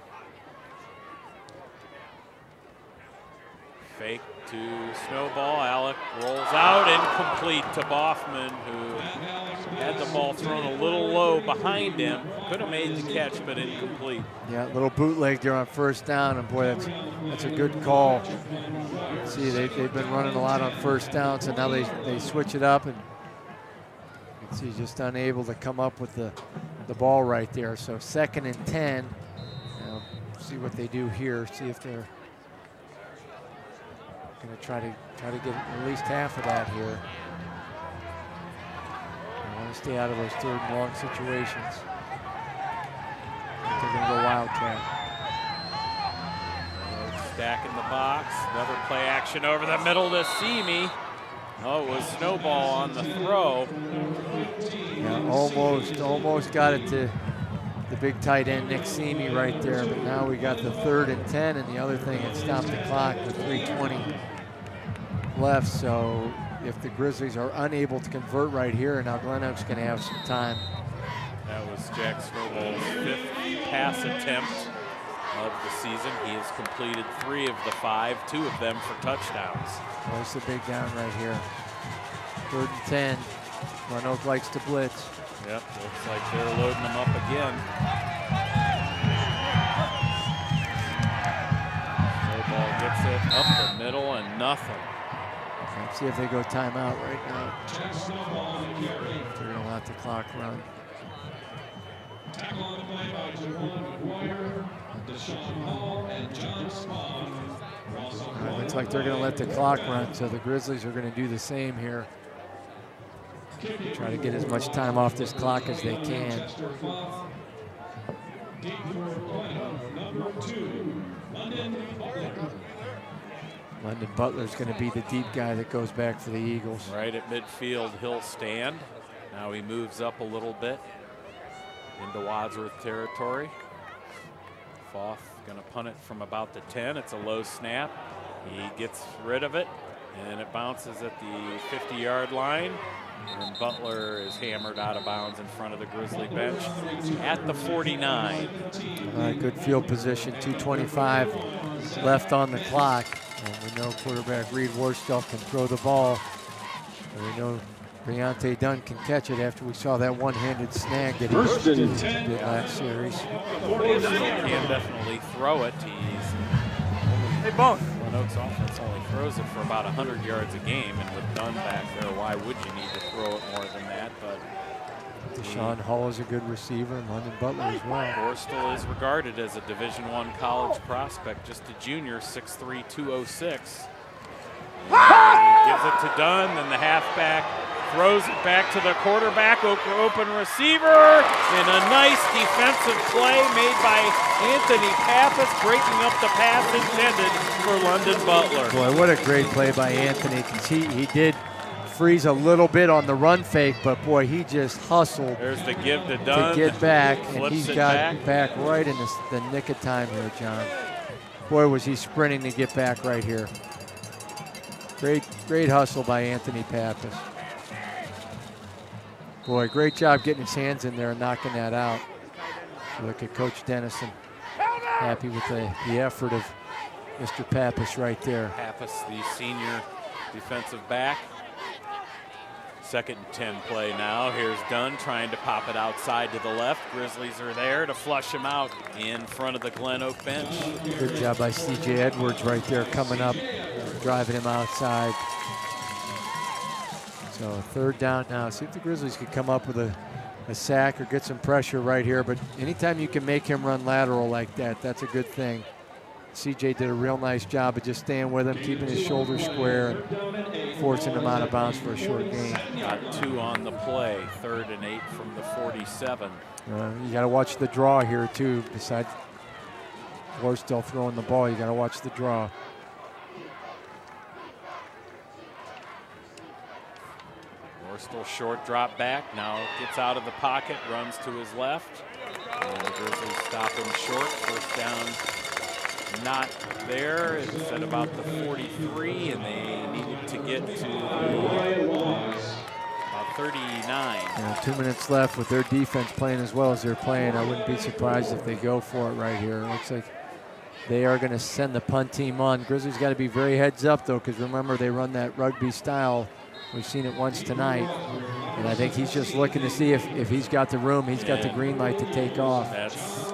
Fake to Snowball. Alec rolls out, incomplete to Boffman, who had the ball thrown a little low behind him. Could have made the catch, but incomplete. Yeah, little bootleg there on first down, and boy, that's a good call. See, they've been running a lot on first down, so now they switch it up, and you can see just unable to come up with the ball right there. So 2nd and 10. Now, see what they do here. See if they're going to try to get at least half of that here. They want to stay out of those 3rd and long situations. They're going to go Wildcat. Stack in the box. Another play action over the middle to Simi. Oh, it was Snowball on the throw. Yeah, almost got it to the big tight end Nick Simi right there, but now we got the 3rd and 10, and the other thing, it stopped the clock with 3:20 left. So if the Grizzlies are unable to convert right here, now Glenoak's going to have some time. That was Jack Snowball's 5th pass attempt of the season. He has completed 3 of the 5, 2 of them for touchdowns. That's the big down right here. 3rd and 10. Glenoak likes to blitz. Yep, looks like they're loading them up again. Snowball gets it up the middle and nothing. Let's see if they go timeout right now. They're going to let the clock run. Tackle on the play by Jawan McGuire, Deshaun Hall, and John Small. Looks like they're going to let the clock run, so the Grizzlies are going to do the same here. Try to get as much time off this clock as they can. Deep for Glenoak, number 2, London Butler. London Butler's going to be the deep guy that goes back for the Eagles. Right at midfield, he'll stand. Now he moves up a little bit into Wadsworth territory. Foth going to punt it from about the 10. It's a low snap. He gets rid of it, and it bounces at the 50-yard line. And Butler is hammered out of bounds in front of the Grizzly bench at the 49. Good field position, 2:25 left on the clock. And we know quarterback Reed Warstell can throw the ball. And we know Briante Dunn can catch it after we saw that one-handed snag that he First and did 10. last series. Still can definitely throw it. Hey, Glenoak's offense only throws it for about 100 yards a game, and with Dunn back there, why would you need to throw it more than that? But Deshaun Hall is a good receiver, and London Butler as well. Borstal is regarded as a Division I college prospect, just a junior, 6'3", 206. Gives it to Dunn, then the halfback throws it back to the quarterback, open receiver, and a nice defensive play made by Anthony Pappas, breaking up the pass intended for London Butler. Boy, what a great play by Anthony, because he did freeze a little bit on the run fake, but boy, he just hustled. There's the give to Dunn. To get back, and Flips he's it got back right in the nick of time here, John. Boy, was he sprinting to get back right here. Great hustle by Anthony Pappas. Boy, great job getting his hands in there and knocking that out. Look at Coach Dennison, happy with the effort of Mr. Pappas right there. Pappas, the senior defensive back. 2nd and 10 play now. Here's Dunn trying to pop it outside to the left. Grizzlies are there to flush him out in front of the Glenoak bench. Good job by C.J. Edwards right there coming up, driving him outside. So 3rd down now. See if the Grizzlies could come up with a sack or get some pressure right here. But anytime you can make him run lateral like that, that's a good thing. CJ did a real nice job of just staying with him, keeping his shoulders square and forcing him out of bounds for a short gain. Got 2 on the play, 3rd and 8 from the 47. You got to watch the draw here too. Besides, we're still throwing the ball. You got to watch the draw. Still short drop back, now gets out of the pocket, runs to his left. And the Grizzlies stop him short. 1st down not there. It's at about the 43, and they needed to get to about 39. Yeah, 2 minutes left with their defense playing as well as they're playing. I wouldn't be surprised if they go for it right here. It looks like they are going to send the punt team on. Grizzlies got to be very heads up though, because remember they run that rugby style. We've seen it once tonight, and I think he's just looking to see if he's got the room, he's got the green light to take off. That's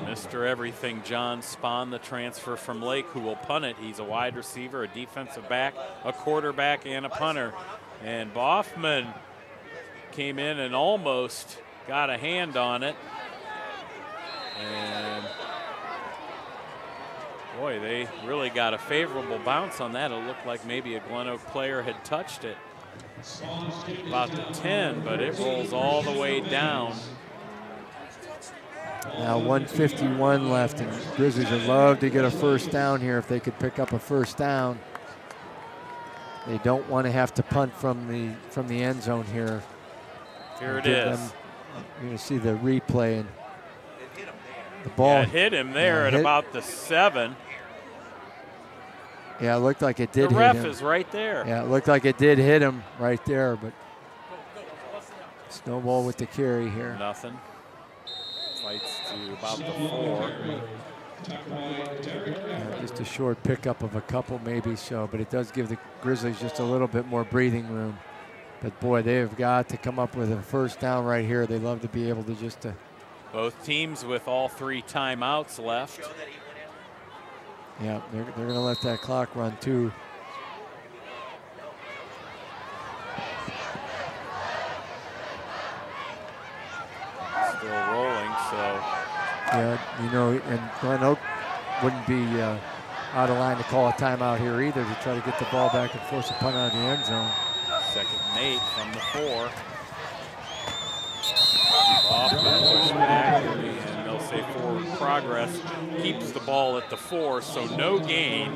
Mr. Everything, John Spahn, the transfer from Lake, who will punt it. He's a wide receiver, a defensive back, a quarterback, and a punter. And Boffman came in and almost got a hand on it. And boy, they really got a favorable bounce on that. It looked like maybe a Glenoak player had touched it about the 10, but it rolls all the way down. Now 1:51 left, and Grizzlies would love to get a 1st down here if they could pick up a 1st down. They don't want to have to punt from the end zone here. Here it is. You're going to see the replay, and the ball hit him there at about the 7. Yeah, it looked like it did hit him. The ref is right there. Yeah, it looked like it did hit him right there, but snowball with the carry here. Nothing. Fights to about the 4. Yeah, just a short pickup of a couple maybe so, but it does give the Grizzlies just a little bit more breathing room. But boy, they have got to come up with a 1st down right here. They love to be able to just both teams with all 3 timeouts left. Yeah, they're going to let that clock run too. Still rolling, so. Yeah, you know, and Glenoak wouldn't be out of line to call a timeout here either to try to get the ball back and force a punt out of the end zone. 2nd and 8 from the 4. Off and push back, and they'll say forward progress. Keeps the ball at the 4, so no gain.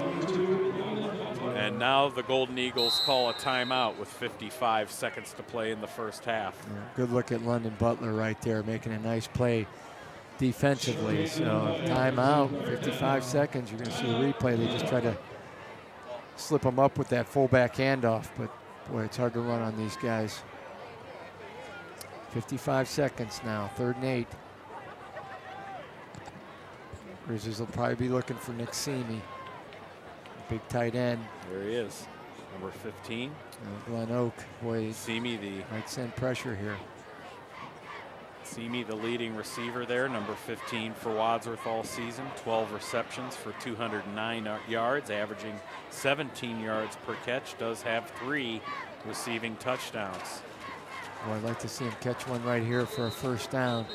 And now the Golden Eagles call a timeout with 55 seconds to play in the 1st half. Yeah, good look at London Butler right there, making a nice play defensively. So timeout, 55 seconds. You're going to see the replay. They just try to slip them up with that fullback handoff, but boy, it's hard to run on these guys. 55 seconds now, 3rd and 8. Grizzlies will probably be looking for Nick Seamy, big tight end. There he is. Number 15. Glenoak, boy, Simi, might send pressure here. the leading receiver there, number 15 for Wadsworth all season. 12 receptions for 209 yards, averaging 17 yards per catch. Does have 3 receiving touchdowns. Well, I'd like to see him catch one right here for a first down.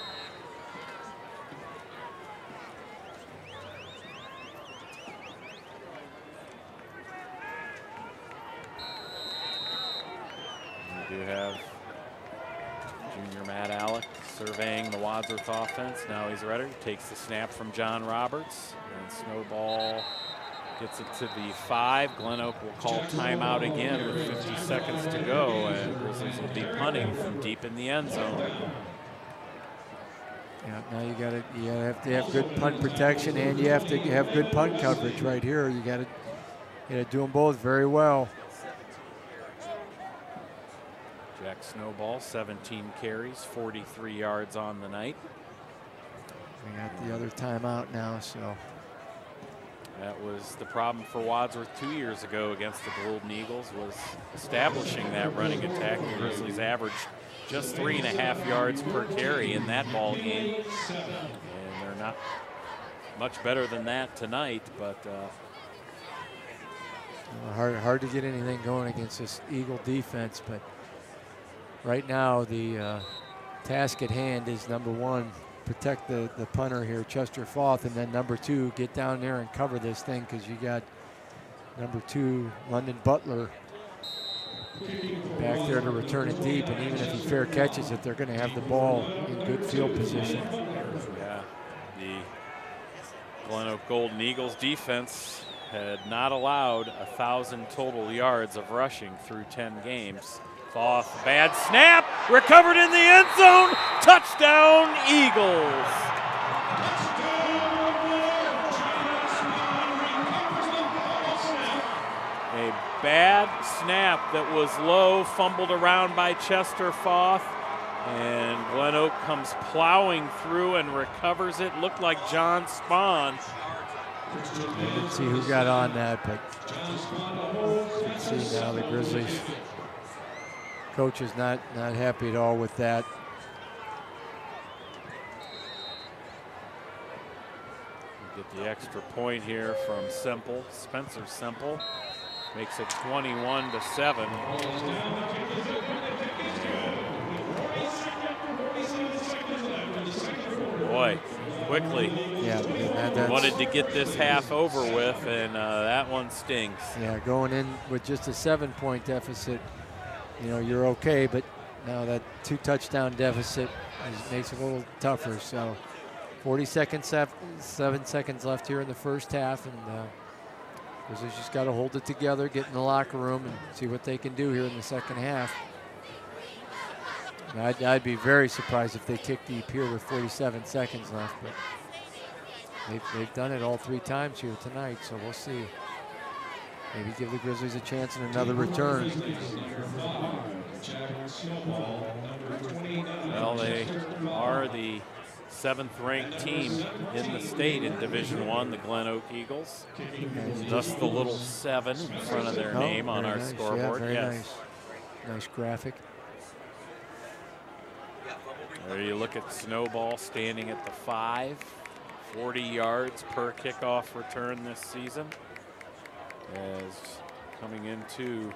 We do have junior Matt Alec surveying the Wadsworth offense. Now he's ready. Takes the snap from John Roberts, and Snowball gets it to the 5. Glenoak will call timeout again with 50 seconds to go, and Grizzlies will be punting from deep in the end zone. Yeah, now you have to have good punt protection, and you have to have good punt coverage right here. You got to do them both very well. Jack Snowball, 17 carries, 43 yards on the night. We got the other timeout now, so. That was the problem for Wadsworth 2 years ago against the Golden Eagles, was establishing that running attack. The Grizzlies averaged just 3.5 yards per carry in that ball game, and they're not much better than that tonight. But hard to get anything going against this Eagle defense. But right now, the task at hand is number 1. Protect the punter here, Chester Foth, and then number 2, get down there and cover this thing, because you got number 2, London Butler, back there to return it deep, and even if he fair catches it, they're going to have the ball in good field position. Yeah, the Glenoak Golden Eagles defense had not allowed 1,000 total yards of rushing through 10 games. Foth, bad snap, recovered in the end zone, touchdown Eagles. A bad snap that was low, fumbled around by Chester Foth, and Glenoak comes plowing through and recovers it. Looked like John Spahn. Let's see who got on that, but let's see now the Grizzlies. Coach is not happy at all with that. We get the extra point here from Spencer Semple. Makes it 21-7. Boy, quickly. Yeah, wanted to get this half over with, and that one stings. Yeah, going in with just a 7-point deficit, you know, you're okay, but now that 2 touchdown deficit makes it a little tougher. So 40 seconds, 7 seconds left here in the first half, and Grizzlies just got to hold it together, get in the locker room, and see what they can do here in the second half. And I'd be very surprised if they kick deep here with 47 seconds left, but they've done it all 3 times here tonight, so we'll see. Maybe give the Grizzlies a chance in another return. Well, they are the 7th-ranked team in the state in Division I, the Glenoak Eagles. Thus the little 7 in front of their name on our scoreboard. Yeah, very nice. Nice graphic. There you look at Snowball standing at the 5. 40 yards per kickoff return this season. As coming into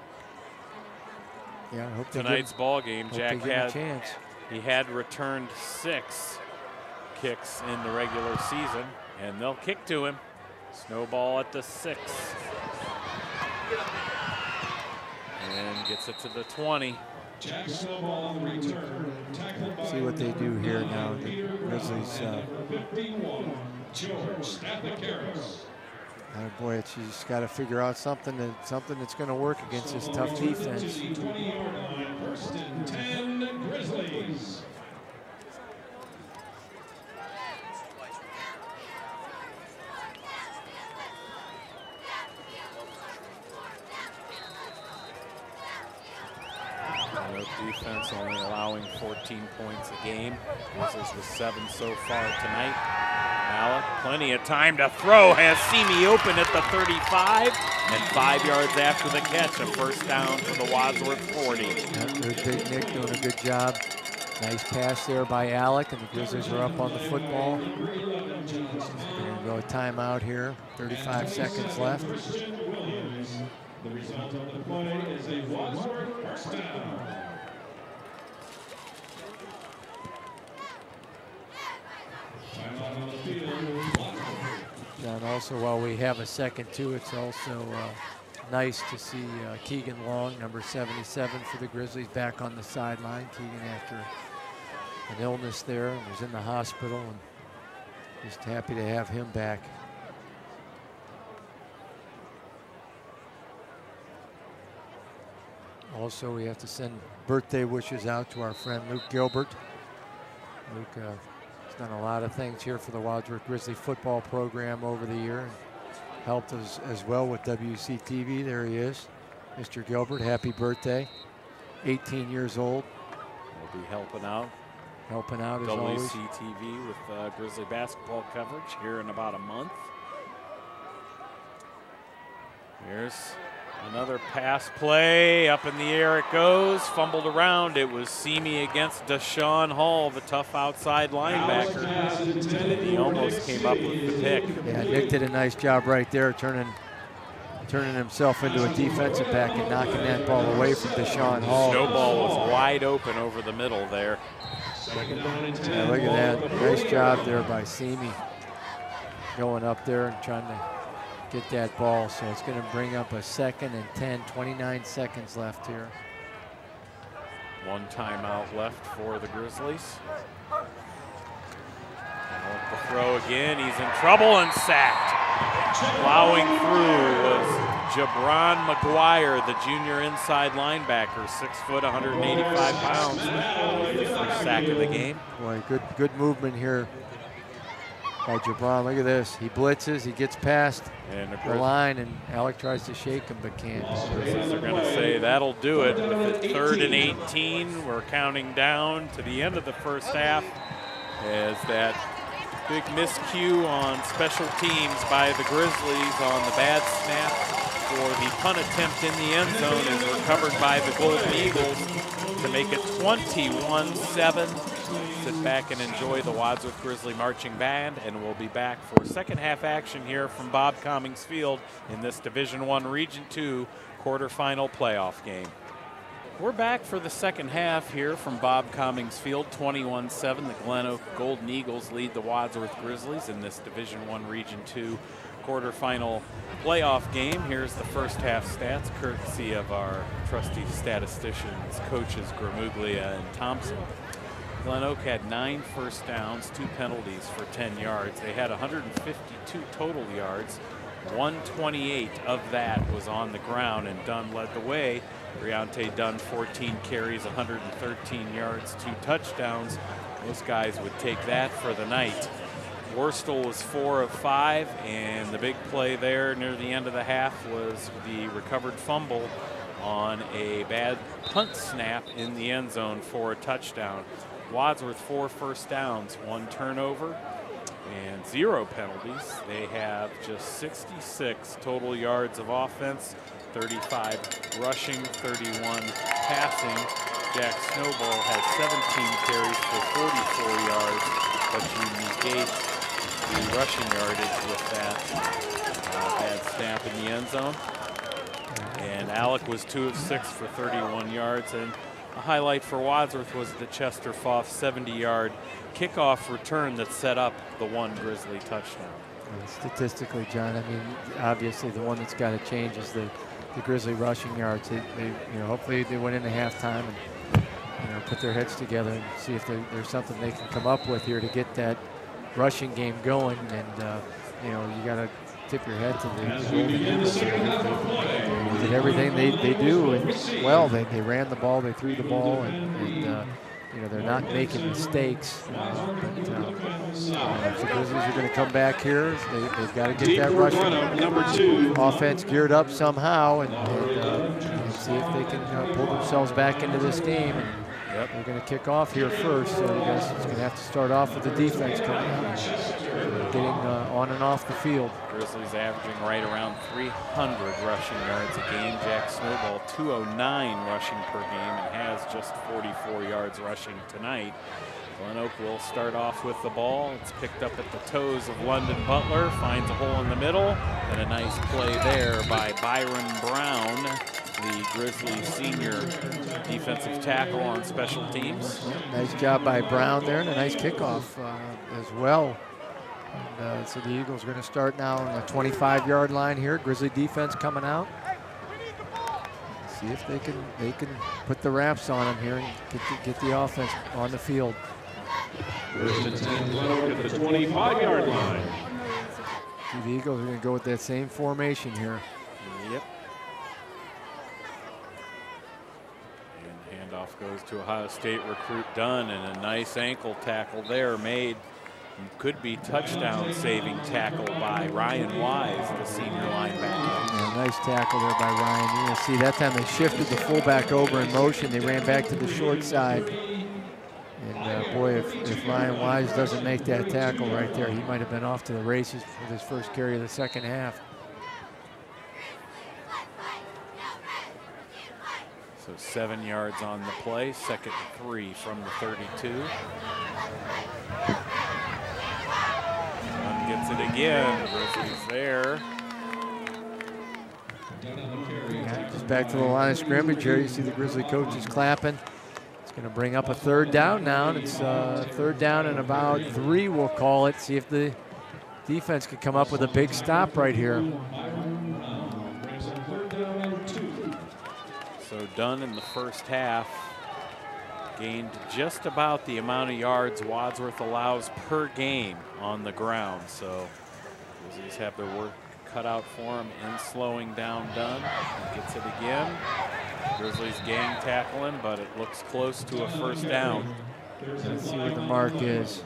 tonight's ball game, Jack had returned 6 kicks in the regular season, and they'll kick to him. Snowball at the 6, and gets it to the 20. Jack Snowball on the return. See what they do here now. The Grizzlies. 51, George Stathakaris. Oh boy, you just got to figure out something that's going to work against this tough defense. 1st and 10, Grizzlies. defense only allowing 14 points a game. Grizzlies with 7 so far tonight. Alec, plenty of time to throw, has Simi open at the 35, and 5 yards after the catch, a first down for the Wadsworth 40. There's Big Nick doing a good job. Nice pass there by Alec, and the Grizzlies are up on the football. They're going to go a timeout here. 35 seconds left. The result of the play is a Wadsworth first down. Timeout on the field, Wadsworth. And also, while we have a second too, it's also nice to see Keegan Long, number 77 for the Grizzlies, back on the sideline. Keegan, after an illness there, and was in the hospital, and just happy to have him back. Also, we have to send birthday wishes out to our friend Luke Gilbert. Luke has done a lot of things here for the Wadsworth Grizzly football program over the year, and helped us as well with WCTV. There he is, Mr. Gilbert. Happy birthday. 18 years old. We'll be helping out As always. WCTV with Grizzly basketball coverage here in about a month. Here's another pass play. Up in the air it goes. Fumbled around. It was Simi against Deshaun Hall, the tough outside linebacker. He almost came up with the pick. Yeah, Nick did a nice job right there, turning himself into a defensive back and knocking that ball away from Deshaun Hall. Snowball was wide open over the middle there. Yeah, look at that. Nice job there by Simi, going up there and trying to get that ball. So it's going to bring up a 2nd and 10, 29 seconds left here. One timeout left for the Grizzlies. The throw again, he's in trouble and sacked. Plowing through was Jabron McGuire, the junior inside linebacker, 6 foot, 185 pounds. The first sack of the game. Boy, good movement here by Jabron. Look at this. He blitzes, he gets past the line, and Alec tries to shake him but can't. They're going to say that'll do it. With it 3rd and 18, we're counting down to the end of the first half as that big miscue on special teams by the Grizzlies on the bad snap for the punt attempt in the end zone is recovered by the Golden Eagles to make it 21-7. Sit back and enjoy the Wadsworth Grizzly marching band, and we'll be back for second half action here from Bob Cummings Field in this Division I Region II quarterfinal playoff game. We're back for the second half here from Bob Cummings Field, 21-7. The Glenoak Golden Eagles lead the Wadsworth Grizzlies in this Division I Region II quarterfinal playoff game. Here's the first half stats, courtesy of our trusty statisticians, coaches Gramuglia and Thompson. Glenoak had 9 first downs, 2 penalties for 10 yards. They had 152 total yards. 128 of that was on the ground, and Dunn led the way. Briante Dunn, 14 carries, 113 yards, 2 touchdowns. Most guys would take that for the night. Worstel was 4 of 5, and the big play there near the end of the half was the recovered fumble on a bad punt snap in the end zone for a touchdown. Wadsworth 4 first downs, 1 turnover, and 0 penalties. They have just 66 total yards of offense, 35 rushing, 31 passing. Jack Snowball has 17 carries for 44 yards, but you negate the rushing yardage with that bad snap in the end zone. And Alec was 2 of 6 for 31 yards. And a highlight for Wadsworth was the Chester Foff 70-yard kickoff return that set up the 1 Grizzly touchdown. Statistically, John, I mean, obviously the one that's got to change is the Grizzly rushing yards. They hopefully they went into halftime and put their heads together and see if there's something they can come up with here to get that rushing game going. And you got to tip your head to the Golden Eagles. They did everything they do, and well, they ran the ball, they threw the ball, and they're not making mistakes. But if the Grizzlies are going to come back here, they've got to get that rushing offense geared up somehow, and see if they can pull themselves back into this game. And they're going to kick off here first, so you guys is going to have to start off with the defense coming out, getting on and off the field. Grizzlies averaging right around 300 rushing yards a game. Jack Snowball 209 rushing per game and has just 44 yards rushing tonight. Glenoak will start off with the ball. It's picked up at the toes of London Butler, finds a hole in the middle, and a nice play there by Byron Brown, the Grizzlies senior defensive tackle on special teams. Nice job by Brown there, and a nice kickoff as well. And, so the Eagles are going to start now on the 25-yard line here. Grizzly defense coming out. See if they can put the wraps on them here and get the offense on the field. First and 10, Glenoak at the 25-yard line. The Eagles are going to go with that same formation here. Yep. And handoff goes to Ohio State recruit Dunn, and a nice ankle tackle there made. Could be touchdown saving tackle by Ryan Wise, the senior linebacker. Yeah, nice tackle there by Ryan. You're going to see that time they shifted the fullback over in motion. They ran back to the short side. And boy, if Ryan Wise doesn't make that tackle right there, he might have been off to the races with his first carry of the second half. So 7 yards on the play, 2nd and 3 from the 32. Dunn gets it again. Grizzlies there. Yeah, just back to the line of scrimmage here. You see the Grizzly coaches clapping. Going to bring up a 3rd down now. And it's 3rd down and about 3, we'll call it. See if the defense can come up with a big stop right here. So Dunn in the first half gained just about the amount of yards Wadsworth allows per game on the ground. So Grizzlies have their work cut out for him in slowing down Dunn. He gets it again. Grizzlies gang tackling, but it looks close to a 1st down. Let's see what the mark is.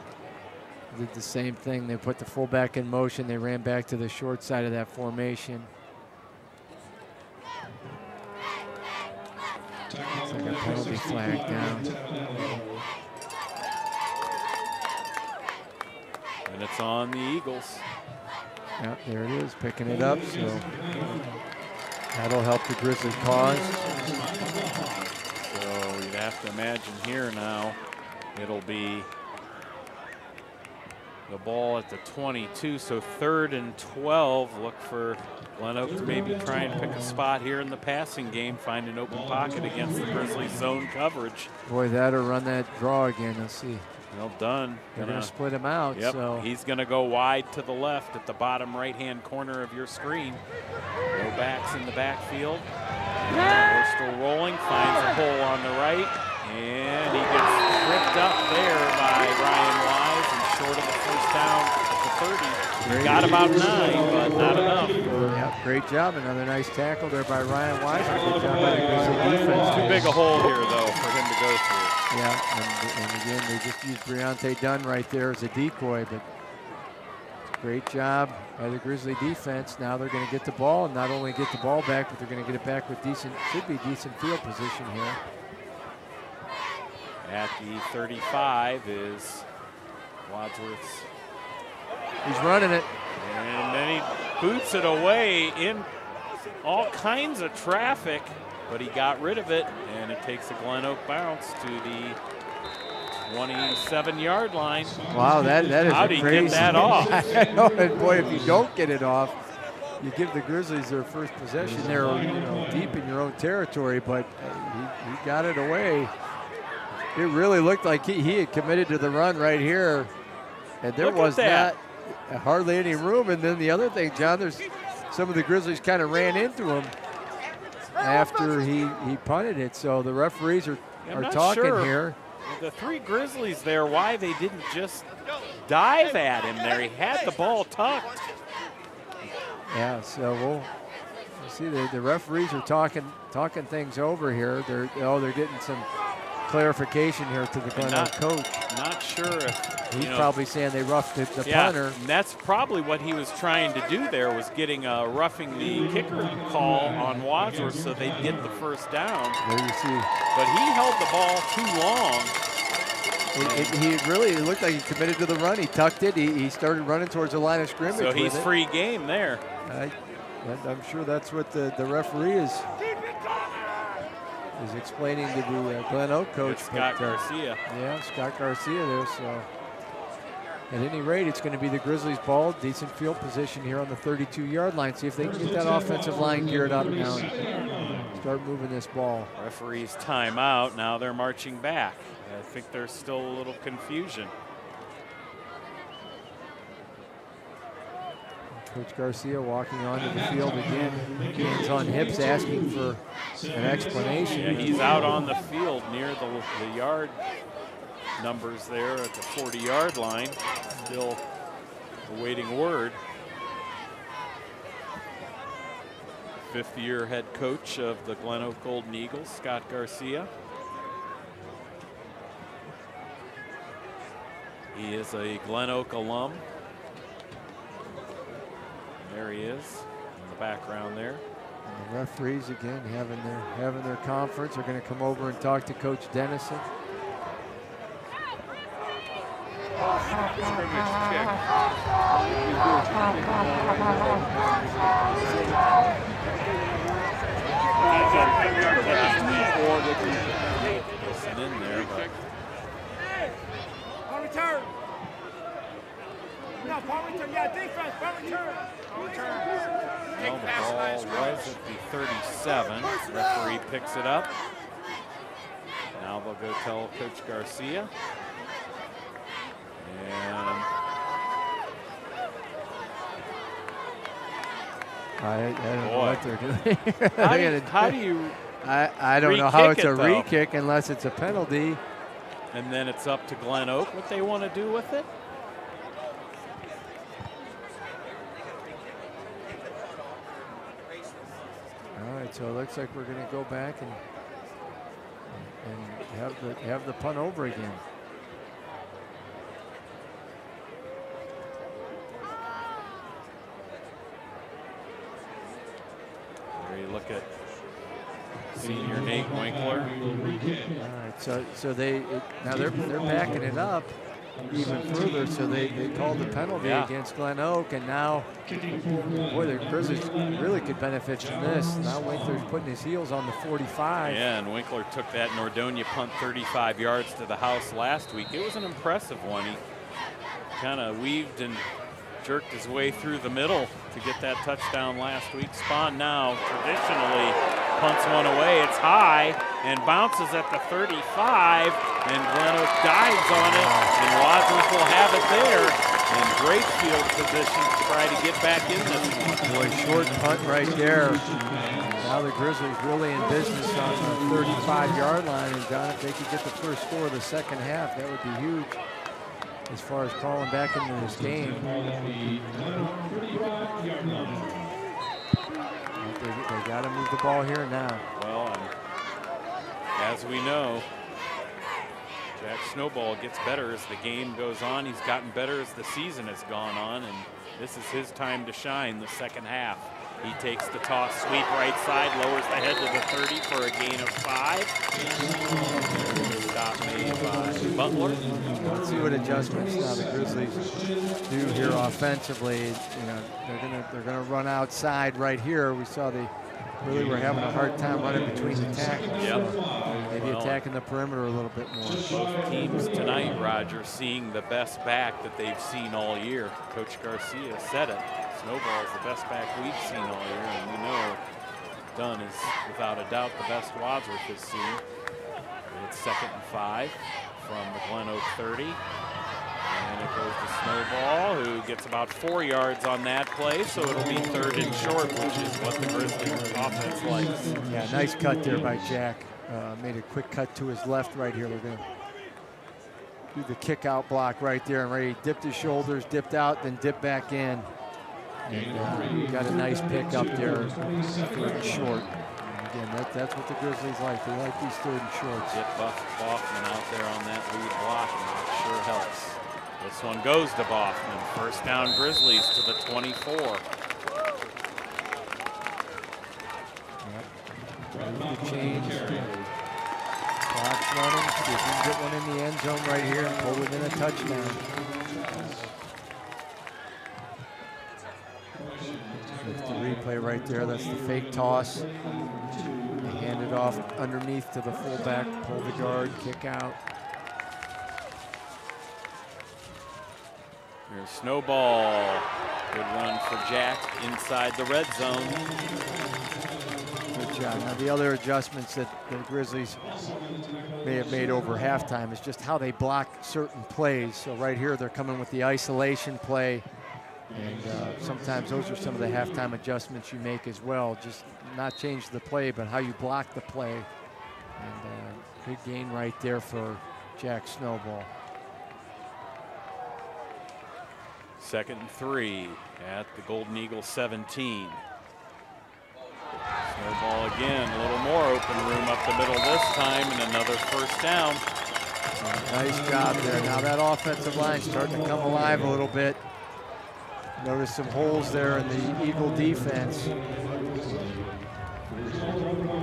Did the same thing. They put the fullback in motion. They ran back to the short side of that formation. It's like a penalty flag down. And it's on the Eagles. Yeah, there it is, picking it up. So that'll help the Grizzly cause. So you'd have to imagine here now, it'll be the ball at the 22. So 3rd and 12. Look for Glenoak to maybe try and pick a spot here in the passing game, find an open pocket against the Grizzlies zone coverage. Boy, that'll run that draw again. Let's see. Well done. They're going to split him out. Yep, so he's going to go wide to the left at the bottom right-hand corner of your screen. No backs in the backfield. We're still rolling, finds a hole on the right, and he gets tripped up there by Ryan Wise and short of the 1st down at the 30. He got about 9, but not enough. Yeah, great job. Another nice tackle there by Ryan Wise. Good job by the Grizzly defense. Too big a hole here, though, for him to go through. Yeah, and again, they just used Briante Dunn right there as a decoy, but great job by the Grizzly defense. Now they're going to get the ball, and not only get the ball back, but they're going to get it back with should be decent field position here. At the 35 is Wadsworth's. He's running it. And then he boots it away in all kinds of traffic, but he got rid of it, and it takes a Glenoak bounce to the 27-yard line. Wow, that is How'd he crazy. get that off? I know, and boy, if you don't get it off, you give the Grizzlies their first possession there, deep in your own territory, but he got it away. It really looked like he had committed to the run right here, and there was not hardly any room. And then the other thing, John, there's some of the Grizzlies kind of ran into him after he punted it. So the referees are talking here. The 3 Grizzlies there, why they didn't just dive at him there. He had the ball tucked. Yeah, so we'll see the referees are talking things over here. They're getting some clarification here to the Glenoak coach. Not sure if he's probably saying they roughed the punter. And that's probably what he was trying to do there, was getting a roughing the kicker call on Wadsworth so they'd get the first down. There you see. But he held the ball too long. It looked like he committed to the run. He tucked it. He started running towards the line of scrimmage. So he's free game there. I'm sure that's what the referee is explaining to the Glenoak coach. It's Scott Garcia. Yeah, Scott Garcia there. So at any rate, it's going to be the Grizzlies' ball. Decent field position here on the 32-yard line. See if they can get that offensive line geared up now and start moving this ball. Referee's timeout. Now they're marching back. I think there's still a little confusion. Coach Garcia walking onto the field again, hands on hips, asking for an explanation. Yeah, he's out on the field near the yard numbers there at the 40-yard line, still awaiting word. Fifth-year head coach of the Glenoak Golden Eagles, Scott Garcia. He is a Glenoak alum. There he is in the background there. And the referees again having their conference. They're going to come over and talk to Coach Dennison. Listen in there, but return. No, punt return. Yeah, defense, punt return. well, the ball was at the 37. Referee picks it up. Now they'll go tell Coach Garcia. And I don't know what they're doing. how do you I don't know how it's a re-kick unless it's a penalty. And then it's up to Glenoak what they want to do with it. All right, so it looks like we're going to go back and have the punt over again. There you look at senior Nate Winkler. All right, so now they're backing it up even further. So they called the penalty against Glenoak, and now, boy, the Grizzlies really could benefit from this. Now Winkler's putting his heels on the 45. Yeah, and Winkler took that Nordonia punt 35 yards to the house last week. It was an impressive one. He kind of weaved and jerked his way through the middle to get that touchdown last week. Spahn now traditionally punts one away. It's high and bounces at the 35, and Glenoak dives on it, and Wadsworth will have it there. In great field position to try to get back in this one. Boy, short punt right there. Now the Grizzlies really in business on the 35-yard line, and John, if they could get the first score of the second half, that would be huge as far as crawling back into this game. They got to move the ball here now. Well, as we know, Jack Snowball gets better as the game goes on. He's gotten better as the season has gone on, and this is his time to shine, the second half. He takes the toss sweep right side, lowers the head to the 30 for a gain of 5. Stop made by Butler. Let's see what adjustments now the Grizzlies do here offensively. You know, they're gonna run outside right here. We saw they really were having a hard time running between the tackles. Yep. So maybe attacking the perimeter a little bit more. Both teams tonight, Roger, seeing the best back that they've seen all year. Coach Garcia said it. Snowball is the best back we've seen all year, and we know Dunn is without a doubt the best Wadsworth has seen. And it's 2nd and 5 from the Glenoak 30. And it goes to Snowball, who gets about 4 yards on that play, so it'll be 3rd and short, which is what the Grizzlies offense likes. Yeah, nice cut there by Jack. Made a quick cut to his left right here. They're going to do the kick out block right there, and Ray dipped his shoulders, dipped out, then dipped back in. And got a nice pick up there, 3rd and short. Again, that's what the Grizzlies like. They like these third and shorts. Get Boffman out there on that lead block, and that sure helps. This one goes to Boffman. First down Grizzlies to the 24. The change. Clock's running. See if we can get one in the end zone right here and pull within a touchdown. That's the replay right there. That's the fake toss. They hand it off underneath to the fullback, pull the guard, kick out. Here's Snowball. Good run for Jack inside the red zone. Good job. Now the other adjustments that the Grizzlies may have made over halftime is just how they block certain plays. So right here they're coming with the isolation play. And sometimes those are some of the halftime adjustments you make as well. Just not change the play, but how you block the play. And big gain right there for Jack Snowball. 2nd and 3 at the Golden Eagle 17. Snowball again, a little more open room up the middle this time, and another first down. Nice job there. Now that offensive line starting to come alive a little bit. Notice some holes there in the Eagle defense.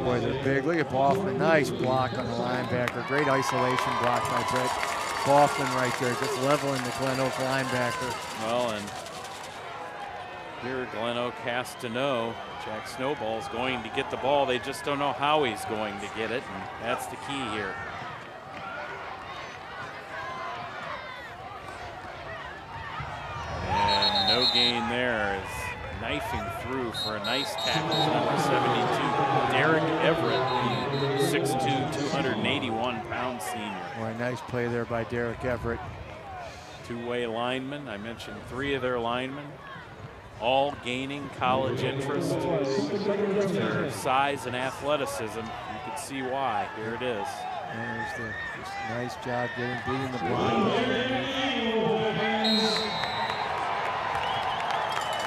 Boy, they're big. Look at Boffman. Nice block on the linebacker. Great isolation block by Bret. Boffman right there, just leveling the Glenoak linebacker. Well, and here Glenoak has to know Jack Snowball's going to get the ball. They just don't know how he's going to get it, and that's the key here. And no gain there as knifing through for a nice tackle, number 72, Derek Everett, 6'2", 281-pound senior. Boy, nice play there by Derek Everett. Two-way linemen. I mentioned 3 of their linemen, all gaining college interest. Their size and athleticism, you can see why. Here it is. There's the nice job beating the block.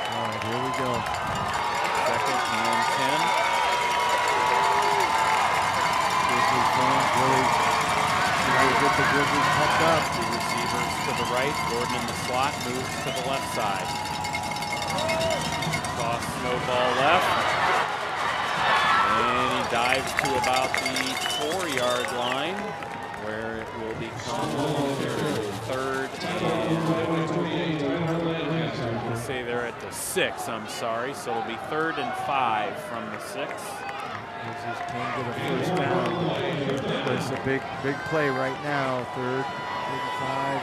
All right, here we go. 2nd and 10. Grizzlies fans really get the Grizzlies pumped up. The receivers to the right, Gordon in the slot, moves to the left side. Toss Snowball left. And he dives to about the 4-yard line, where it will become 3rd and, let's say they're at the 6, I'm sorry. So it'll be 3rd and 5 from the 6. Grizzlies can get a first down. It's a big play right now. 3rd and 5.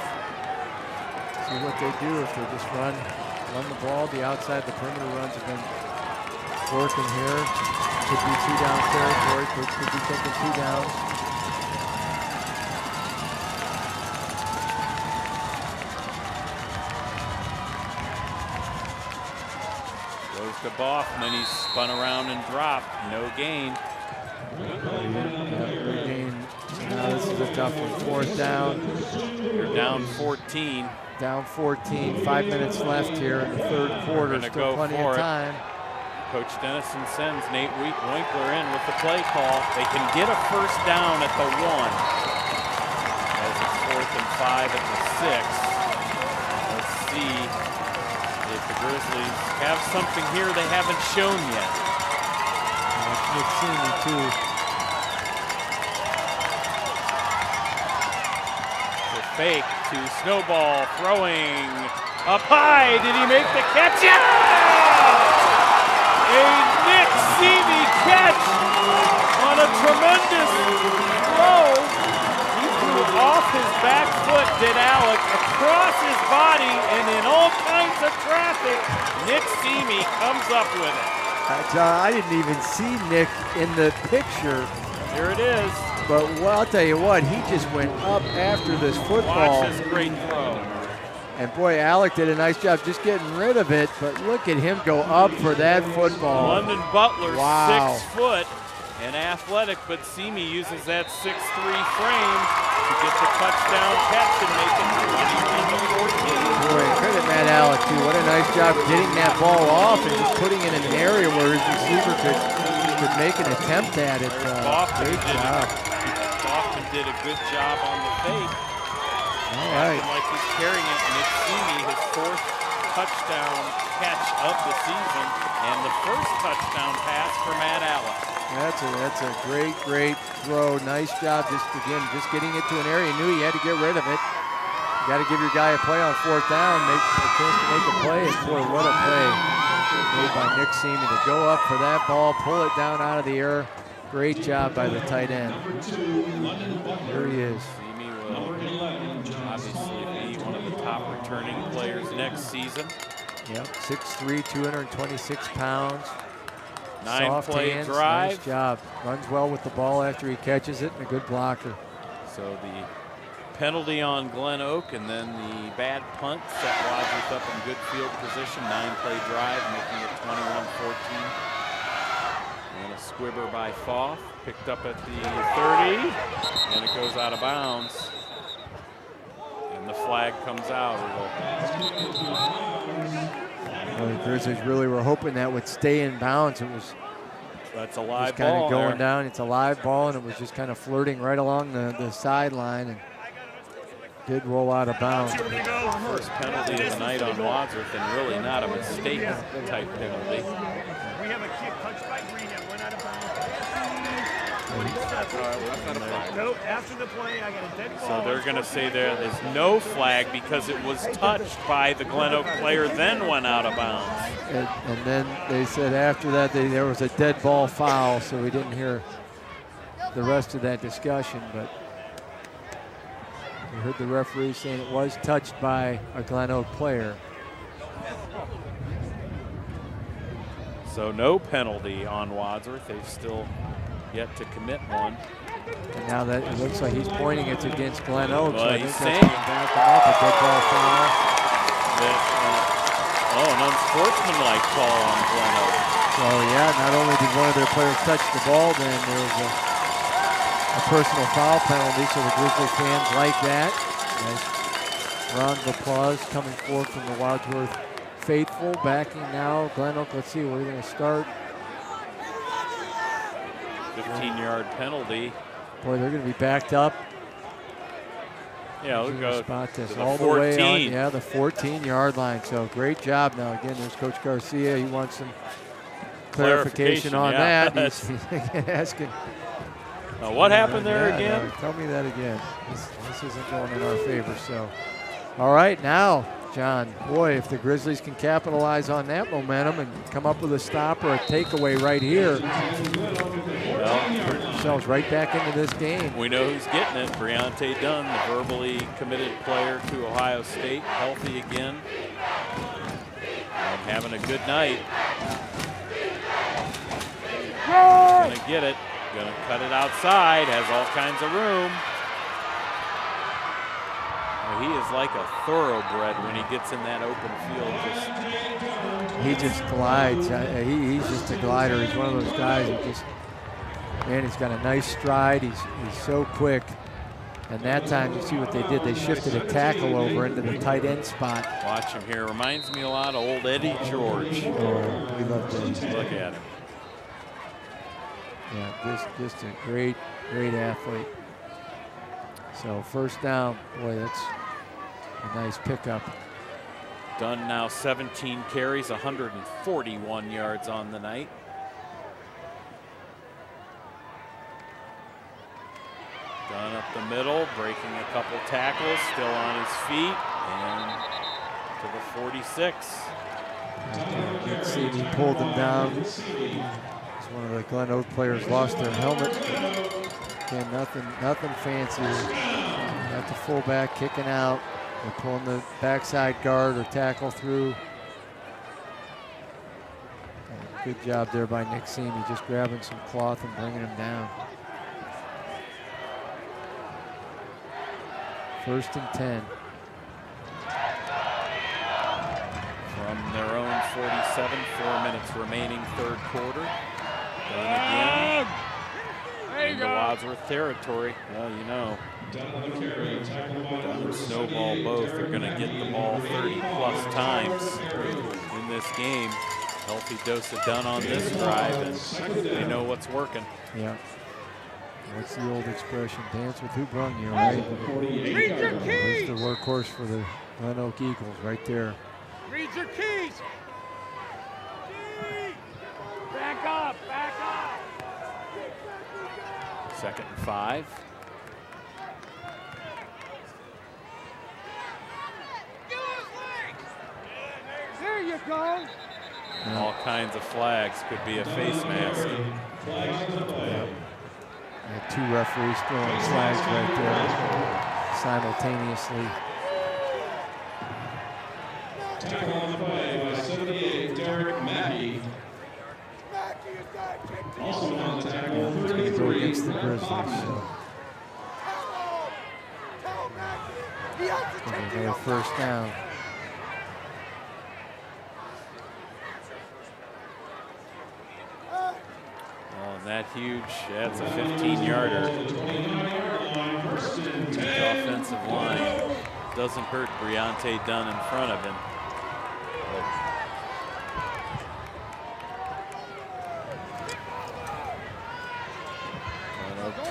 See what they do if they just run the ball. The outside, the perimeter runs have been working here. Could be 2-down territory. Could be taking 2 downs. Goes to Boffman. He's spun around and dropped. No gain. No gain. Now this is a tough one. 4th down. You're down 14. Down 14. 5 minutes left here in the 3rd quarter. Still plenty of time. Coach Dennison sends Nate Winkler in with the play call. They can get a first down at the 1. As it's 4th and 5 at the 6. Let's see if the Grizzlies have something here they haven't shown yet. That's Nick Seamy too. The fake to Snowball, throwing up high. Did he make the catch? Yeah! A Nick Seamy catch on a tremendous throw. He threw off his back foot, did Alec, across his body, and in all kinds of traffic, Nick Seamy comes up with it. John, I didn't even see Nick in the picture. Here it is. But well, I'll tell you what, he just went up after this football. Watch this great throw. And boy, Alec did a nice job just getting rid of it, but look at him go up for that football. London Butler, wow. 6 foot and athletic, but Seamy uses that 6'3" frame to get the touchdown catch and make it 21-14. Boy, credit Matt Alec too. What a nice job getting that ball off and just putting it in an area where his receiver could could make an attempt at it. Great job. Boston did a good job on the fake. All right. Like he's carrying it. Nick Seamy, his 4th touchdown catch of the season, and the first touchdown pass for Matt Allen. That's a great throw. Nice job, just getting it to an area. You knew you had to get rid of it. You got to give your guy a play on 4th down, make a chance to make a play. And boy, what a play made by Nick Seamy to go up for that ball, pull it down out of the air. Great job by the tight end. There he is. Seamy will obviously be one of the top returning players next season. Yep, 6'3", 226 pounds. 9-play hands, drive. Nice job. Runs well with the ball after he catches it, and a good blocker. So the penalty on Glenoak, and then the bad punt set Wadsworth up in good field position. 9-play drive, making it 21-14. And a squibber by Foff, picked up at the 30, and it goes out of bounds. And the flag comes out. Well, the Grizzlies really were hoping that would stay in bounds. That's a live kind ball of going there. down. It's a live ball, and it was just kind of flirting right along the sideline, and did roll out of bounds. First penalty of the night on Wadsworth, and really not a mistake type penalty. We have a kick touched by Green that went out of bounds. Nope, after the play, I got a dead ball. So they're going to say there is no flag because it was touched by the Glenoak player, then went out of bounds. And then they said after that there was a dead ball foul, so we didn't hear the rest of that discussion, but we heard the referee saying it was touched by a Glenoak player. So no penalty on Wadsworth. They've still yet to commit one. And now that it looks like he's pointing it's against Glenoak. Well, so he's I think saying that's back him up, a dead ball foul. An unsportsmanlike call on Glenoak. So yeah, not only did one of their players touch the ball, then there was a personal foul penalty. So the Grizzly fans like that. Nice round of applause coming forth from the Wadsworth faithful. Backing now, Glenoak. Let's see, where are we going to start? 15-yard penalty. Boy, they're going to be backed up. Yeah, we'll go spot this to the all 14. the way on. Yeah, the 14-yard line. So great job. Now again, there's Coach Garcia. He wants some clarification on yeah. that. He's asking. What happened there again? Tell me that again. This isn't going in our favor. So, all right, now, John. Boy, if the Grizzlies can capitalize on that momentum and come up with a stop or a takeaway right here, well, put themselves right back into this game. We know who's getting it. Briante Dunn, the verbally committed player to Ohio State, healthy again and having a good night. Gonna get it. Gonna cut it outside. Has all kinds of room. He is like a thoroughbred when he gets in that open field. He just glides. He's just a glider. He's one of those guys who just, man, he's got a nice stride. He's so quick. And that time, you see what they did. They shifted a tackle over into the tight end spot. Watch him here. Reminds me a lot of old Eddie George. Oh, we love Eddie. Look at him. Yeah, just a great athlete. So first down, boy, that's a nice pickup. Dunn now 17 carries, 141 yards on the night. Dunn up the middle, breaking a couple tackles, still on his feet, and to the 46. Let's see if he pulled them down. One of the Glenoak players lost their helmet. Again, nothing fancy. Got the fullback kicking out. They're pulling the backside guard or tackle through. Good job there by Nick Seamy, just grabbing some cloth and bringing him down. 1st and 10. From their own 47, 4 minutes remaining, third quarter. Dunn again. Into Wadsworth territory. Well, you know, Dunn and Snowball both are going to get the ball 30+ times in this game. Healthy dose of done on this drive, and they know what's working. Yeah. What's the old expression? Dance with who brung you, right? There's the workhorse for the Glenoak Eagles right there. Read your keys. Back up, back up. 2nd and 5. There you go. All kinds of flags. Could be a face mask. Yeah. Two referees throwing flags right there simultaneously. Tackle on the play by 78, Derek Mackey. Also on the tackle, Go 33. against the Grizzlies. So. Another first down. Oh, and that huge, that's a 15-yarder. Offensive line doesn't hurt Briante Dunn in front of him.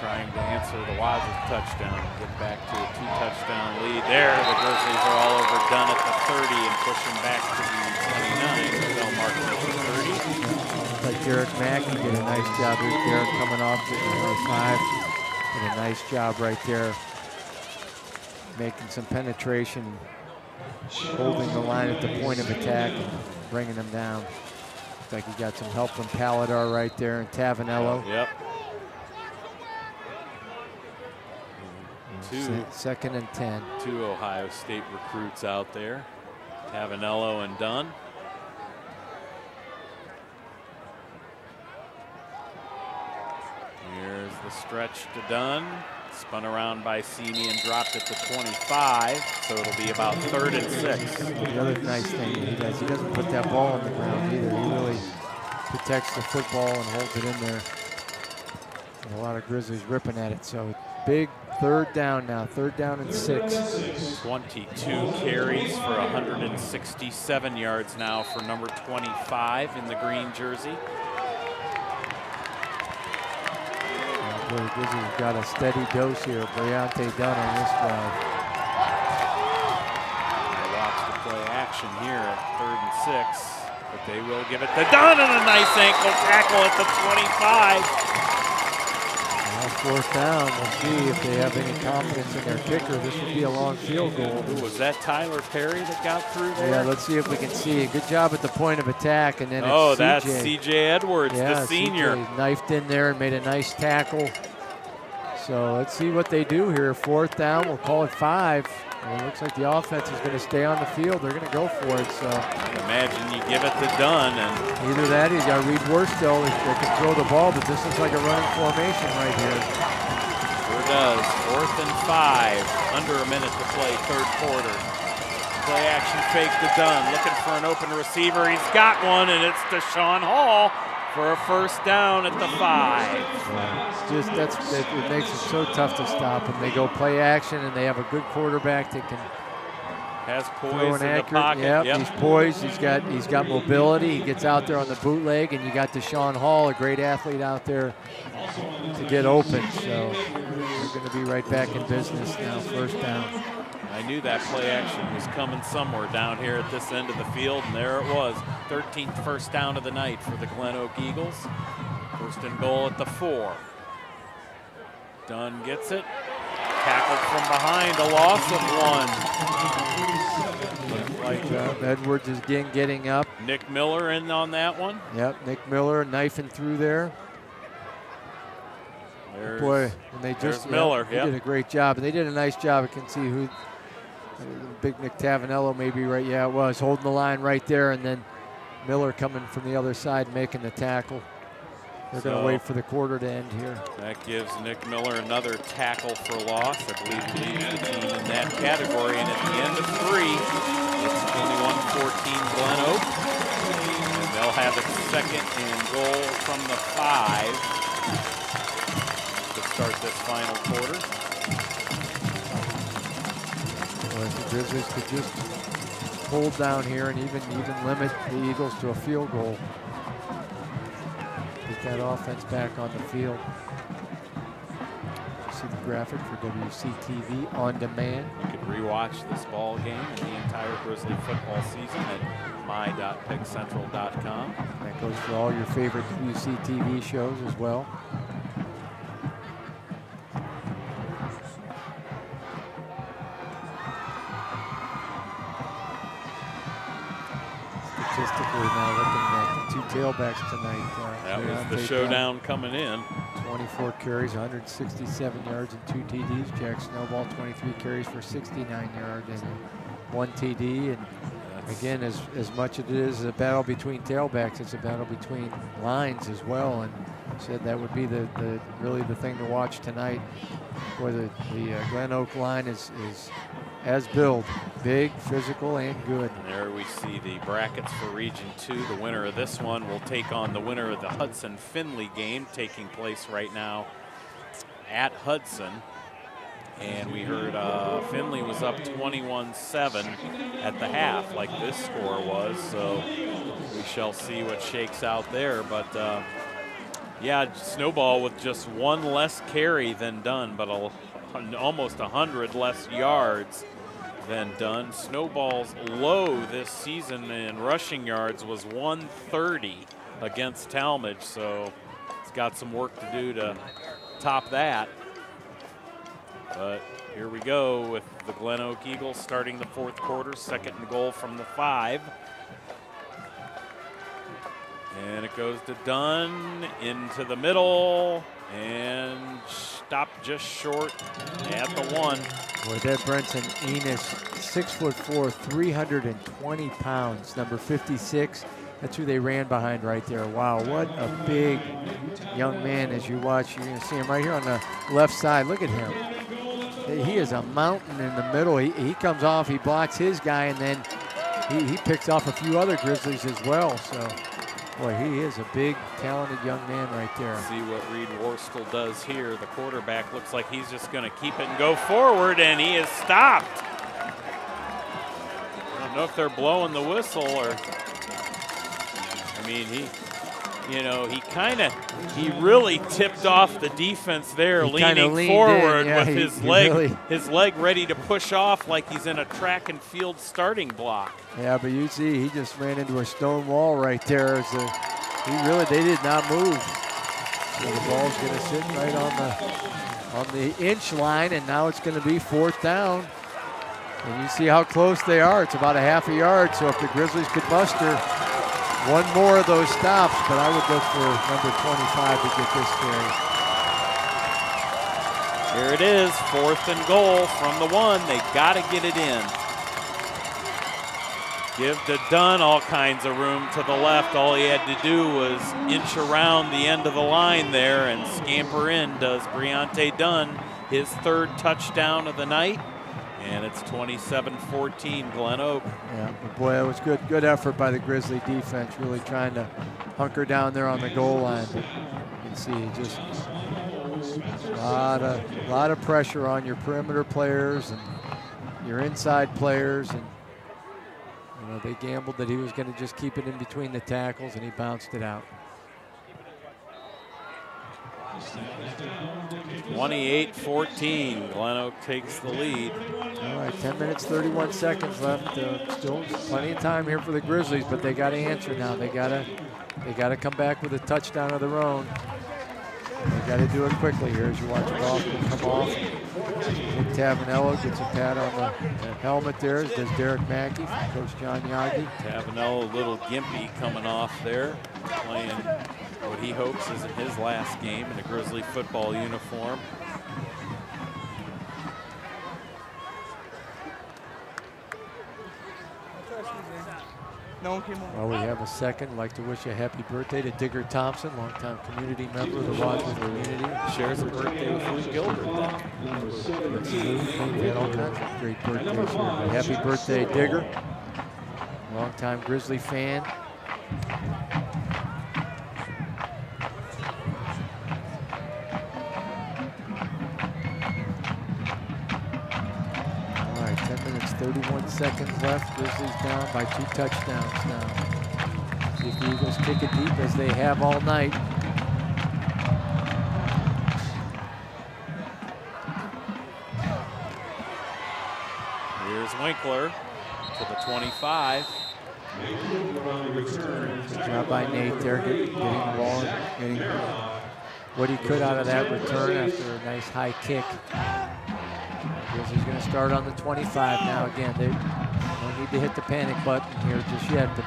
Trying to answer the Wadsworth touchdown and get back to a 2-touchdown lead. There, the Grizzlies are all over Dunn at the 30 and pushing back to the 29. They'll mark it at the 30. Like Derek Mackey did a nice job. There's Derek coming off to the 5. Did a nice job right there, making some penetration, holding the line at the point of attack and bringing them down. Looks like he got some help from Paladar right there and Tavanello. Yep. 2nd and 10. 2 Ohio State recruits out there, Tavanello and Dunn. Here's the stretch to Dunn. Spun around by Simi and dropped at the 25, so it'll be about 3rd and 6. The other nice thing he does, he doesn't put that ball on the ground either. He really protects the football and holds it in there. And a lot of Grizzlies ripping at it, so big 3rd down now, 3rd down and 6. 22 carries for 167 yards now for number 25 in the green jersey. Boy, the Grizzlies got a steady dose here. Briante Dunn on this drive. Watch the play action here at 3rd and 6, but they will give it to Dunn and a nice ankle tackle at the 25. Now 4th down. We'll see if they have any confidence in their kicker. This would be a long field goal. Ooh, was that Tyler Perry that got through there? Yeah, let's see if we can see. Good job at the point of attack, and then oh, it's that's CJ. CJ Edwards, Yeah, the senior. CJ knifed in there and made a nice tackle. So let's see what they do here. 4th down, we'll call it 5. And it looks like the offense is going to stay on the field. They're going to go for it. So imagine you give it to Dunn, and either that, he's got Reed Worstell. They can throw the ball, but this is like a running formation right here. sure does. 4th and 5, under a minute to play, 3rd quarter. Play action fake to Dunn, looking for an open receiver. He's got one, and it's Deshaun Hall for a 1st down at the 5. Yeah, it makes it so tough to stop them. They go play action, and they have a good quarterback that can has throw poise an in the accurate. pocket. Yep, he's poised. He's got mobility. He gets out there on the bootleg, and you got Deshaun Hall, a great athlete out there to get open. So they're going to be right back in business now. 1st down. I knew that play action was coming somewhere down here at this end of the field, and there it was. 13th 1st down of the night for the Glenoak Eagles. 1st and goal at the 4. Dunn gets it. Tackled from behind, a loss of 1. Like Edwards is getting up. Nick Miller in on that one. Yep, Nick Miller knifing through there. Boy, and they just Miller. He did a great job, and they did a nice job. I can see who. Big Nick Tavanello maybe right. Yeah, it was holding the line right there, and then Miller coming from the other side making the tackle. They're going to wait for the quarter to end here. That gives Nick Miller another tackle for loss. I believe he leads the team in that category. And at the end of 3, it's 21-14 Glenoak. And they'll have a 2nd and goal from the 5 to start this final quarter. Well, if the Grizzlies could just hold down here and even limit the Eagles to a field goal. Get that offense back on the field. You see the graphic for WCTV on demand. You can rewatch this ball game and the entire Grizzly football season at my.pickcentral.com. That goes for all your favorite WCTV shows as well. Statistically now looking at the two tailbacks tonight. That was the showdown coming in. 24 carries, 167 yards and 2 TDs. Jack Snowball, 23 carries for 69 yards and 1 TD. And again, as much as it is a battle between tailbacks, it's a battle between lines as well. And said that would be really the thing to watch tonight, where the Glenoak line is as billed, big, physical, and good. And there we see the brackets for Region 2. The winner of this one will take on the winner of the Hudson-Findlay game, taking place right now at Hudson. And we heard Findlay was up 21-7 at the half, like this score was. So we shall see what shakes out there. But yeah, Snowball with just one less carry than Dunn, but almost 100 less yards than Dunn. Snowball's low this season in rushing yards was 130 against Talmadge, so it's got some work to do to top that. But here we go with the Glenoak Eagles starting the fourth quarter, 2nd and goal from the 5. And it goes to Dunn into the middle and stopped just short at the 1. Boy, that Brenton Enos, 6'4", 320 pounds, number 56. That's who they ran behind right there. Wow, what a big young man. As you watch, you're going to see him right here on the left side. Look at him. He is a mountain in the middle. He comes off, he blocks his guy, and then he picks off a few other Grizzlies as well. So, boy, he is a big, talented young man right there. See what Reed Worstel does here. The quarterback looks like he's just going to keep it and go forward, and he is stopped. I don't know if they're blowing the whistle or, I mean, he really tipped off the defense there, leaning forward with his leg ready to push off like he's in a track and field starting block. Yeah, but you see, he just ran into a stone wall right there. They did not move. So the ball's going to sit right on the inch line, and now it's going to be 4th down. And you see how close they are. It's about a half a yard. So if the Grizzlies could muster one more of those stops, but I would look for number 25 to get this carry. Here it is, 4th and goal from the 1. They got to get it in. Give to Dunn all kinds of room to the left. All he had to do was inch around the end of the line there and scamper in, does Briante Dunn, his 3rd touchdown of the night. And it's 27-14 Glenoak. Yeah, but boy, that was good effort by the Grizzly defense, really trying to hunker down there on the goal line. But you can see just a lot of pressure on your perimeter players and your inside players. And they gambled that he was going to just keep it in between the tackles, and he bounced it out. 28-14, Glenoak takes the lead. All right, 10 minutes, 31 seconds left. Still plenty of time here for the Grizzlies, but they got to answer now. They got to come back with a touchdown of their own. They got to do it quickly here as you watch Boston come off. Nick Tavanello gets a pat on the helmet there, as does Derek Mackey from Coach John Yagi. Tavanello a little gimpy coming off there, playing what he hopes isn't his last game in a Grizzly football uniform. Well, we have a second. I'd like to wish a happy birthday to Digger Thompson, longtime community member of the Wadsworth community. Shares a birthday with Lou Gilbert then. We had all kinds of great birthdays here. But happy birthday, Digger. Longtime Grizzly fan. All right, 10 minutes, 31 seconds left. Grizzlies down by 2 touchdowns now. See if the Eagles kick it deep as they have all night. Here's Winkler to the 25. Good job by Nate there, getting the ball and getting what he could out of that return after a nice high kick. Grizzlies going to start on the 25 now. Again, they don't need to hit the panic button here just yet. But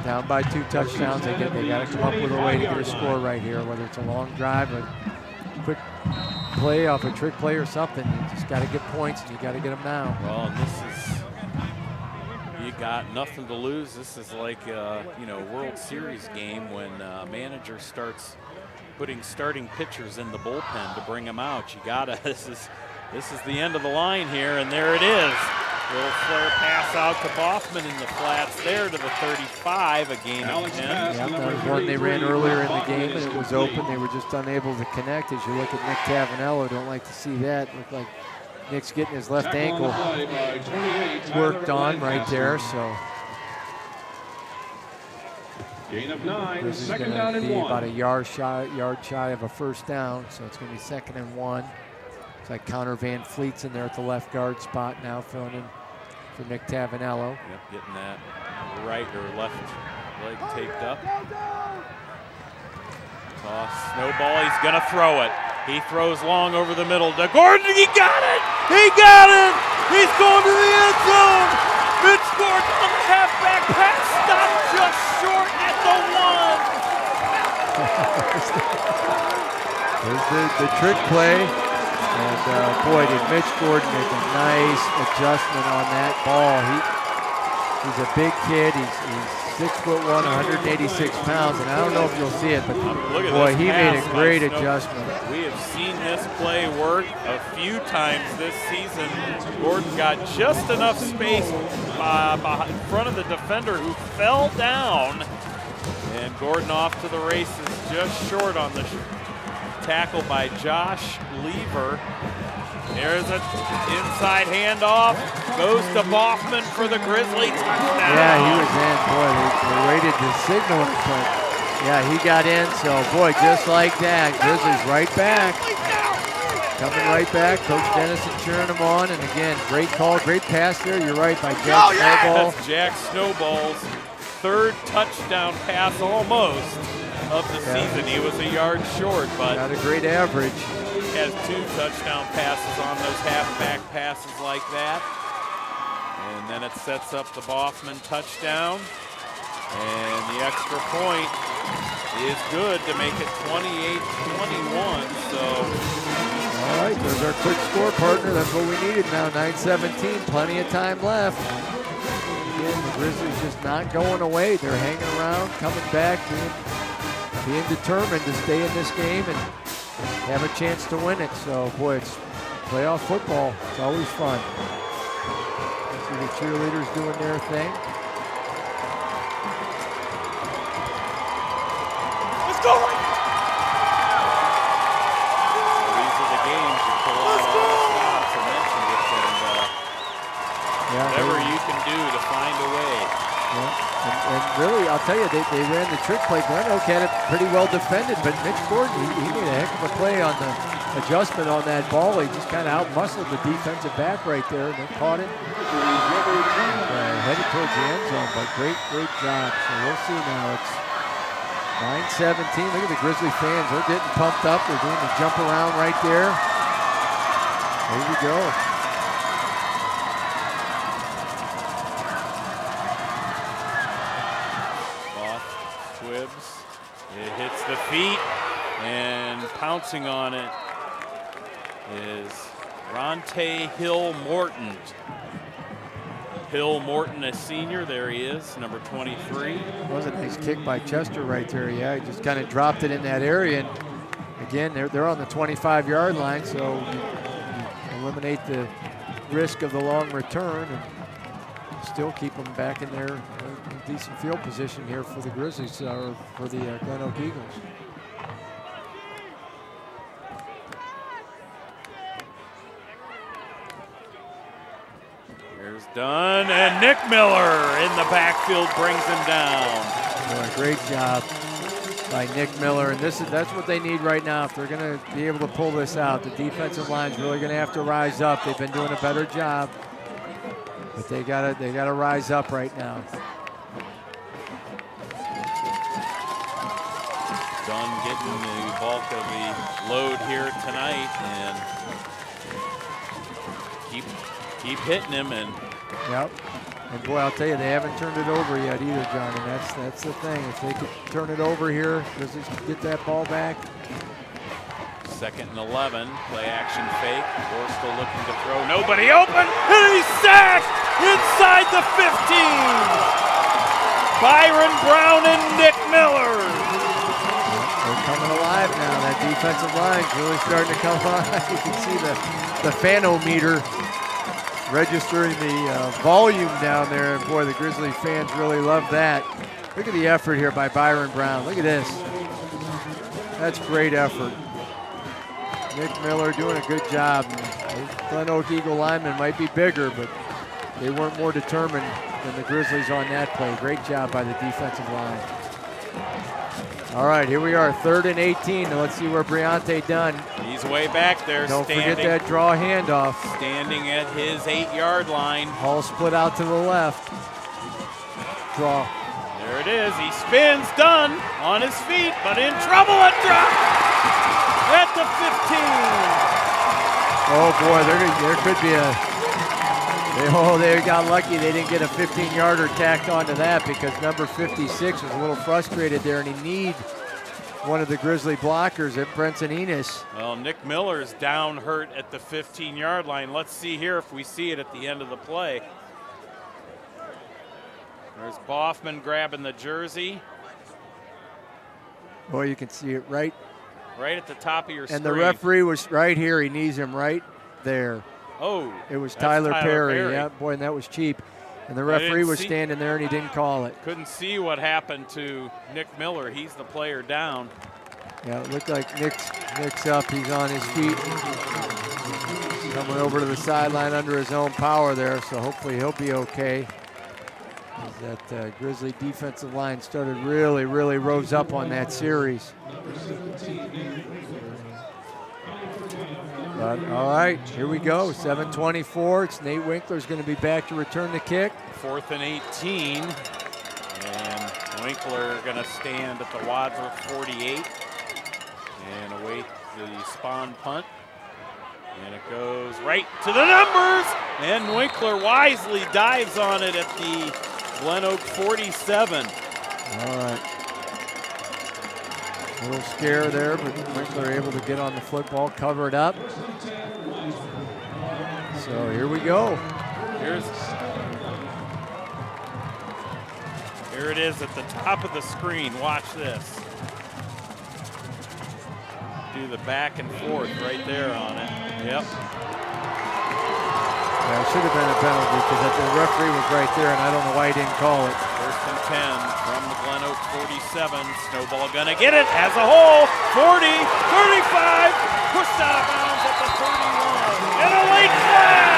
down by 2 touchdowns, they got to come up with a way to get a score right here, whether it's a long drive, a quick play off a trick play or something. You just got to get points, and you got to get them now. Well, and this is, you got nothing to lose. This is like a World Series game when a manager starts putting starting pitchers in the bullpen to bring them out. You gotta. This is the end of the line here, and there it is. Little flare pass out to Boffman in the flats there to the 35, a gain of 10. Yeah, that was one they ran earlier in the game, and it was open. They were just unable to connect. As you look at Nick Tavanello, don't like to see that. Looked like Nick's getting his left ankle worked on right there. So Gain of 9, this is second going down to and be 1. about a yard shy of a first down. So it's going to be 2nd and 1. It's like Connor Van Fleet's in there at the left guard spot now, filling in for Nick Tavanello. Yep, getting that right or left leg taped up. Toss, snowball, he's gonna throw it. He throws long over the middle to Gordon, he got it! He got it! He's going to the end zone! Mitch Gordon on the halfback pass, stopped just short at There's the 1. the trick play. And boy, did Mitch Gordon make a nice adjustment on that ball. He's a big kid. He's 6'1", 186 pounds, and I don't know if you'll see it, but boy, he made a great adjustment. We have seen this play work a few times this season. Gordon got just enough space in front of the defender who fell down, and Gordon off to the races just short on the tackle by Josh Lever. There's an inside handoff. Goes to Boffman for the Grizzly touchdown. Yeah, he was in. Boy, they waited to signal it, but yeah, he got in. So, boy, just like that, Grizzlies right back. Coming right back. Coach Dennison cheering them on. And again, great call, great pass there. You're right, by Jack Snowball. That's Jack Snowball's 3rd touchdown pass almost of the season. He was a yard short, but got a great average. He has 2 touchdown passes on those halfback passes like that. And then it sets up the Boffman touchdown. And the extra point is good to make it 28-21. So, all right, there's our quick score, partner. That's what we needed now, 9:17, plenty of time left. Again, the Grizzlies just not going away. They're hanging around, coming back, being determined to stay in this game and have a chance to win it. So, boy, it's playoff football. It's always fun. See the cheerleaders doing their thing. let's go! So these are the games you pull out all the stops and mention it, and whatever you can do to find a way. Yeah. And really, I'll tell you, they ran the trick play. Glenoak had it pretty well defended, but Mitch Gordon, he made a heck of a play on the adjustment on that ball. He just kind of out-muscled the defensive back right there, and they caught it. Headed towards the end zone, but great job. So we'll see now. It's 9:17. Look at the Grizzly fans. They're getting pumped up. They're doing the jump around right there. There you go. Swibbs. It hits the feet, and pouncing on it is Ronte Hill-Morton. Hill-Morton, a senior. There he is, number 23. That was a nice kick by Chester right there. Yeah, he just kind of dropped it in that area. And again, they're on the 25-yard line, so you eliminate the risk of the long return and still keep them back in their decent field position here for the Grizzlies, or for the Glenoak Eagles. Done, and Nick Miller in the backfield brings him down. Boy, great job by Nick Miller, and that's what they need right now if they're going to be able to pull this out. The defensive line's really going to have to rise up. They've been doing a better job, but they gotta rise up right now. Dunn getting the bulk of the load here tonight, and keep hitting him. And yep. And boy, I'll tell you, they haven't turned it over yet either, John. And that's the thing. If they could turn it over here, does it get that ball back? 2nd and 11, play action fake. Borstel looking to throw, nobody open, and he's sacked inside the 15. Byron Brown and Nick Miller. They're coming alive now. That defensive line's really starting to come alive. You can see the fanometer registering the volume down there. And boy, the Grizzly fans really love that. Look at the effort here by Byron Brown. Look at this. That's great effort. Nick Miller doing a good job. Glenoak Eagle linemen might be bigger, but they weren't more determined than the Grizzlies on that play. Great job by the defensive line. All right, here we are, 3rd and 18. Now let's see where Briante Dunn. He's way back there. Don't forget that draw handoff. Standing at his 8-yard line. Ball split out to the left. Draw. There it is. He spins. Dunn on his feet, but in trouble at drop at the 15. Oh boy, there could be they got lucky they didn't get a 15-yarder tacked onto that, because number 56 was a little frustrated there, and he need one of the Grizzly blockers at Brenton Enos. Well, Nick Miller's down hurt at the 15-yard line. Let's see here if we see it at the end of the play. There's Boffman grabbing the jersey. Boy, you can see it right at the top of your screen. And the referee was right here. He knees him right there. Oh, it was Tyler Perry. Yeah, boy, and that was cheap. And the referee was standing there, and he didn't call it. Couldn't see what happened to Nick Miller. He's the player down. Yeah, it looked like Nick's up. He's on his feet. Coming over to the sideline under his own power there, so hopefully he'll be okay. That Grizzly defensive line started really rose up on that series. But, all right, here we go, 7:24. It's Nate Winkler's going to be back to return the kick. 4th and 18, and Winkler going to stand at the Wadsworth 48 and await the spawn punt. And it goes right to the numbers, and Winkler wisely dives on it at the Glenoak 47. All right. A little scare there, but Winkler able to get on the football, cover it up. So here we go. Here it is at the top of the screen. Watch this. Do the back and forth right there on it. Yep. Yeah, it should have been a penalty because the referee was right there, and I don't know why he didn't call it. 1st and 10 from the Glenoak 47. Snowball gonna get it, has a hole. 40, 35, pushed out of bounds at the 31. And a late flag!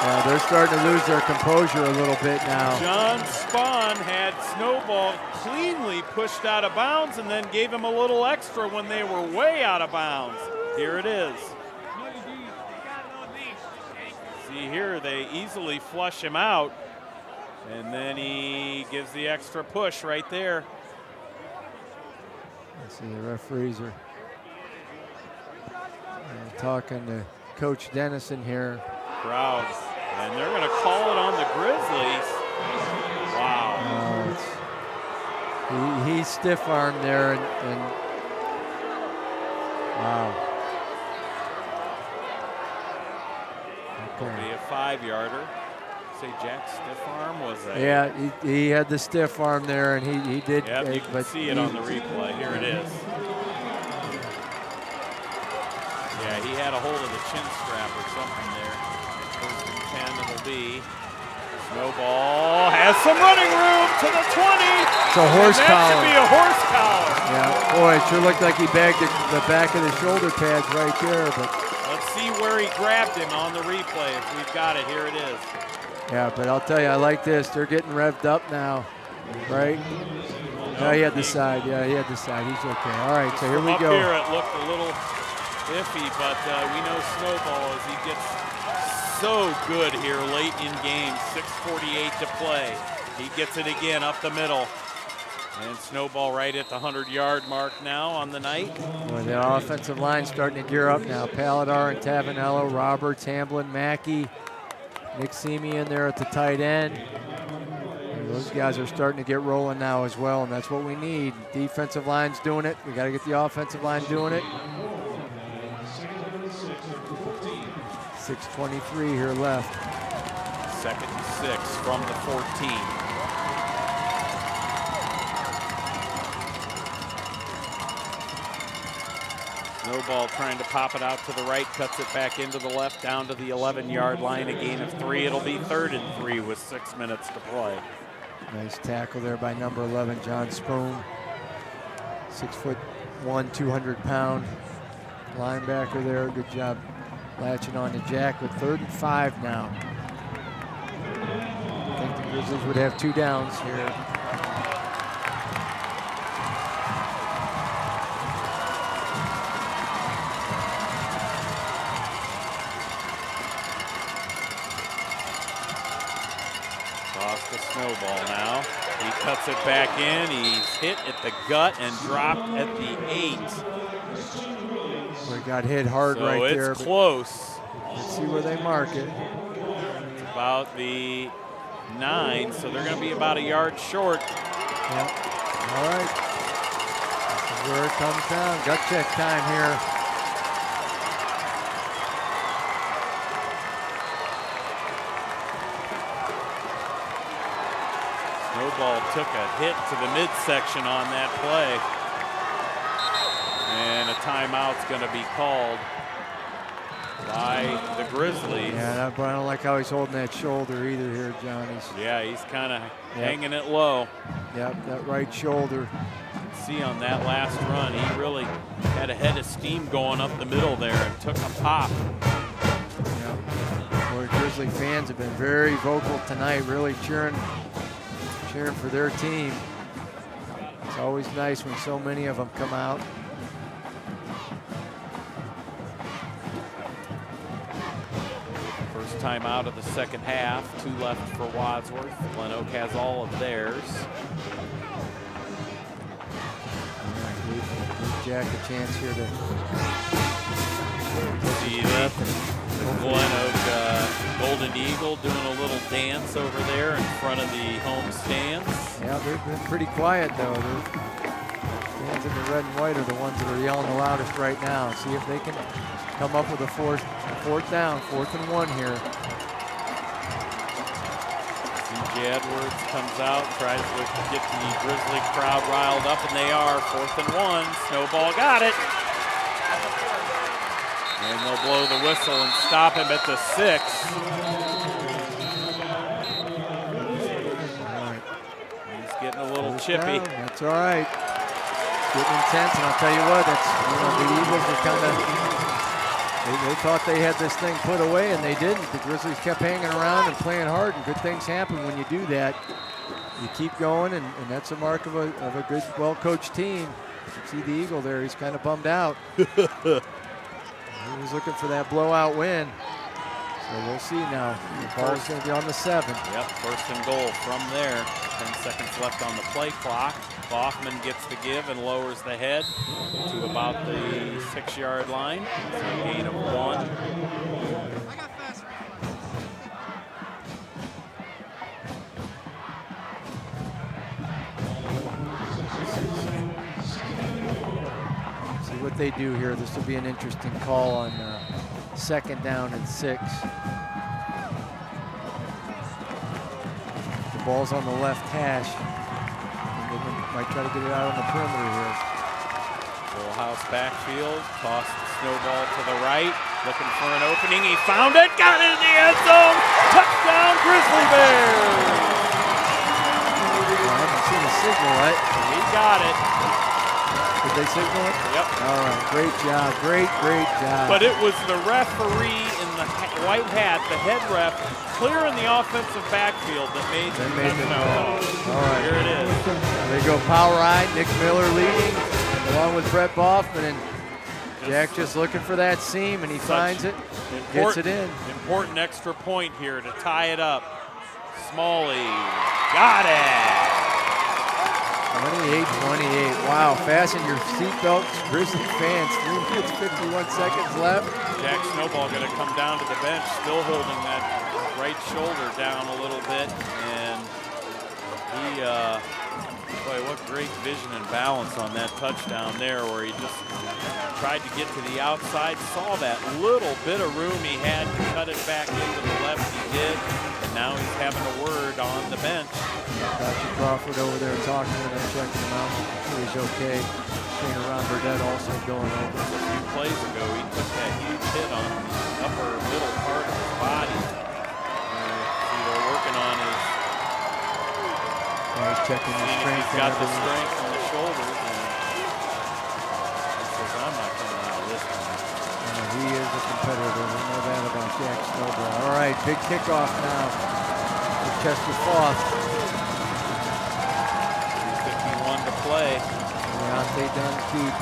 Yeah, they're starting to lose their composure a little bit now. John Spahn had Snowball cleanly pushed out of bounds and then gave him a little extra when they were way out of bounds. Here it is. See here, they easily flush him out, and then he gives the extra push right there. I see the referees are talking to Coach Dennison here. Crowds, and they're going to call it on the Grizzlies. Wow. He's stiff-armed there, and wow. It'll be a 5-yarder. Say Jack's stiff arm was a... Yeah, he had the stiff arm there, and he did. Yep, you can see it on the replay. Here it is. Yeah, he had a hold of the chin strap or something there. 1st and 10 it'll be. Snowball has some running room to the 20. It's a horse collar. That should be a horse collar. Yeah, boy, it sure looked like he bagged the back of the shoulder pads right there. But let's see where he grabbed him on the replay. If we've got it, here it is. Yeah, but I'll tell you, I like this. They're getting revved up now, right? No, he had the side. Yeah, he had the side. He's okay. All right, so here we go. Up here, it looked a little iffy, but we know Snowball as he gets so good here late in game. 6:48 to play. He gets it again up the middle. And Snowball right at the 100-yard mark now on the night. Boy, the offensive line starting to gear up now. Paladar and Tavanello, Roberts, Hamblin, Mackey, Nick Semi in there at the tight end. And those guys are starting to get rolling now as well, and that's what we need. Defensive line's doing it. We got to get the offensive line doing it. 6:23 here left. 2nd and 6 from the 14. Snowball trying to pop it out to the right, cuts it back into the left, down to the 11-yard line, a gain of 3. It'll be 3rd and 3 with 6 minutes to play. Nice tackle there by number 11, John Spoon. 6'1", 200-pound linebacker there. Good job latching on to Jack with 3rd and 5 now. I think the Grizzlies would have 2 downs here. Snowball now. He cuts it back in. He's hit at the gut and dropped at the 8. We got hit hard so right there. It's close. Let's see where they mark it. It's about the 9, so they're going to be about a yard short. Yep. All right. This is where it comes down. Gut check time here. Snowball took a hit to the midsection on that play. And a timeout's going to be called by the Grizzlies. Yeah, but I don't like how he's holding that shoulder either here, John. He's kind of hanging it low. Yep, that right shoulder. See on that last run, he really had a head of steam going up the middle there and took a pop. Yeah. Boy, Grizzly fans have been very vocal tonight, really cheering for their team. It's always nice when so many of them come out. First time out of the second half. 2 left for Wadsworth. Glenoak has all of theirs. Give Jack a chance here to see the Glenoak Golden Eagle doing a little dance over there in front of the home stands. Yeah, they've been pretty quiet though. The fans in the red and white are the ones that are yelling the loudest right now. See if they can come up with a fourth down, 4th and 1 here. C.J. Edwards comes out, tries to get the Grizzly crowd riled up, and they are 4th and 1. Snowball got it. And they'll blow the whistle and stop him at the 6. All right. He's getting a little chippy. That's all right. Getting intense, and I'll tell you what, that's the Eagles are kind of. They thought they had this thing put away, and they didn't. The Grizzlies kept hanging around and playing hard, and good things happen when you do that. You keep going, and that's a mark of a good, well-coached team. You see the Eagle there; he's kind of bummed out. He was looking for that blowout win. So we'll see now. The ball's going to be on the 7. Yep, 1st and goal from there. 10 seconds left on the play clock. Hoffman gets the give and lowers the head to about the 6-yard line. So a gain of 1. What they do here. This will be an interesting call on 2nd down and 6. The ball's on the left hash. And they might try to get it out on the perimeter here. Full house backfield, toss the Snowball to the right, looking for an opening. He found it, got it in the end zone. Touchdown, Grizzly Bears! I haven't seen a signal, right? He got it. Did they signal it? Yep. All right, great job, great job. But it was the referee in the white hat, the head ref, clearing the offensive backfield that made the touchdown. All right. Here it is. There you go, power eye, Nick Miller leading, along with Bret Boffman, and Jack just looking for that seam, and he finds it, gets it in. Important extra point here to tie it up. Smalley, got it! 28-28. Wow, fasten your seatbelts, Grizzly fans. 3 minutes, 51 seconds left. Jack Snowball going to come down to the bench, still holding that right shoulder down a little bit. And he, boy, what great vision and balance on that touchdown there, where he just tried to get to the outside, saw that little bit of room he had to cut it back into the left. He did. And now he's having a word on the bench. Dr. Crawford over there talking with him, checking him out. He's okay. Trainer Ron Burdett also going over. A few plays ago, he took that huge hit on the upper middle part of his body. They're working on his. He's checking the strength. He's got the strength in the shoulders. And he says, I'm not coming out of this one. He is a competitor. We know that about Jack Snowball. All right, big kickoff now for Chester Foss. 3:51 to play. Deontay Dunn keep.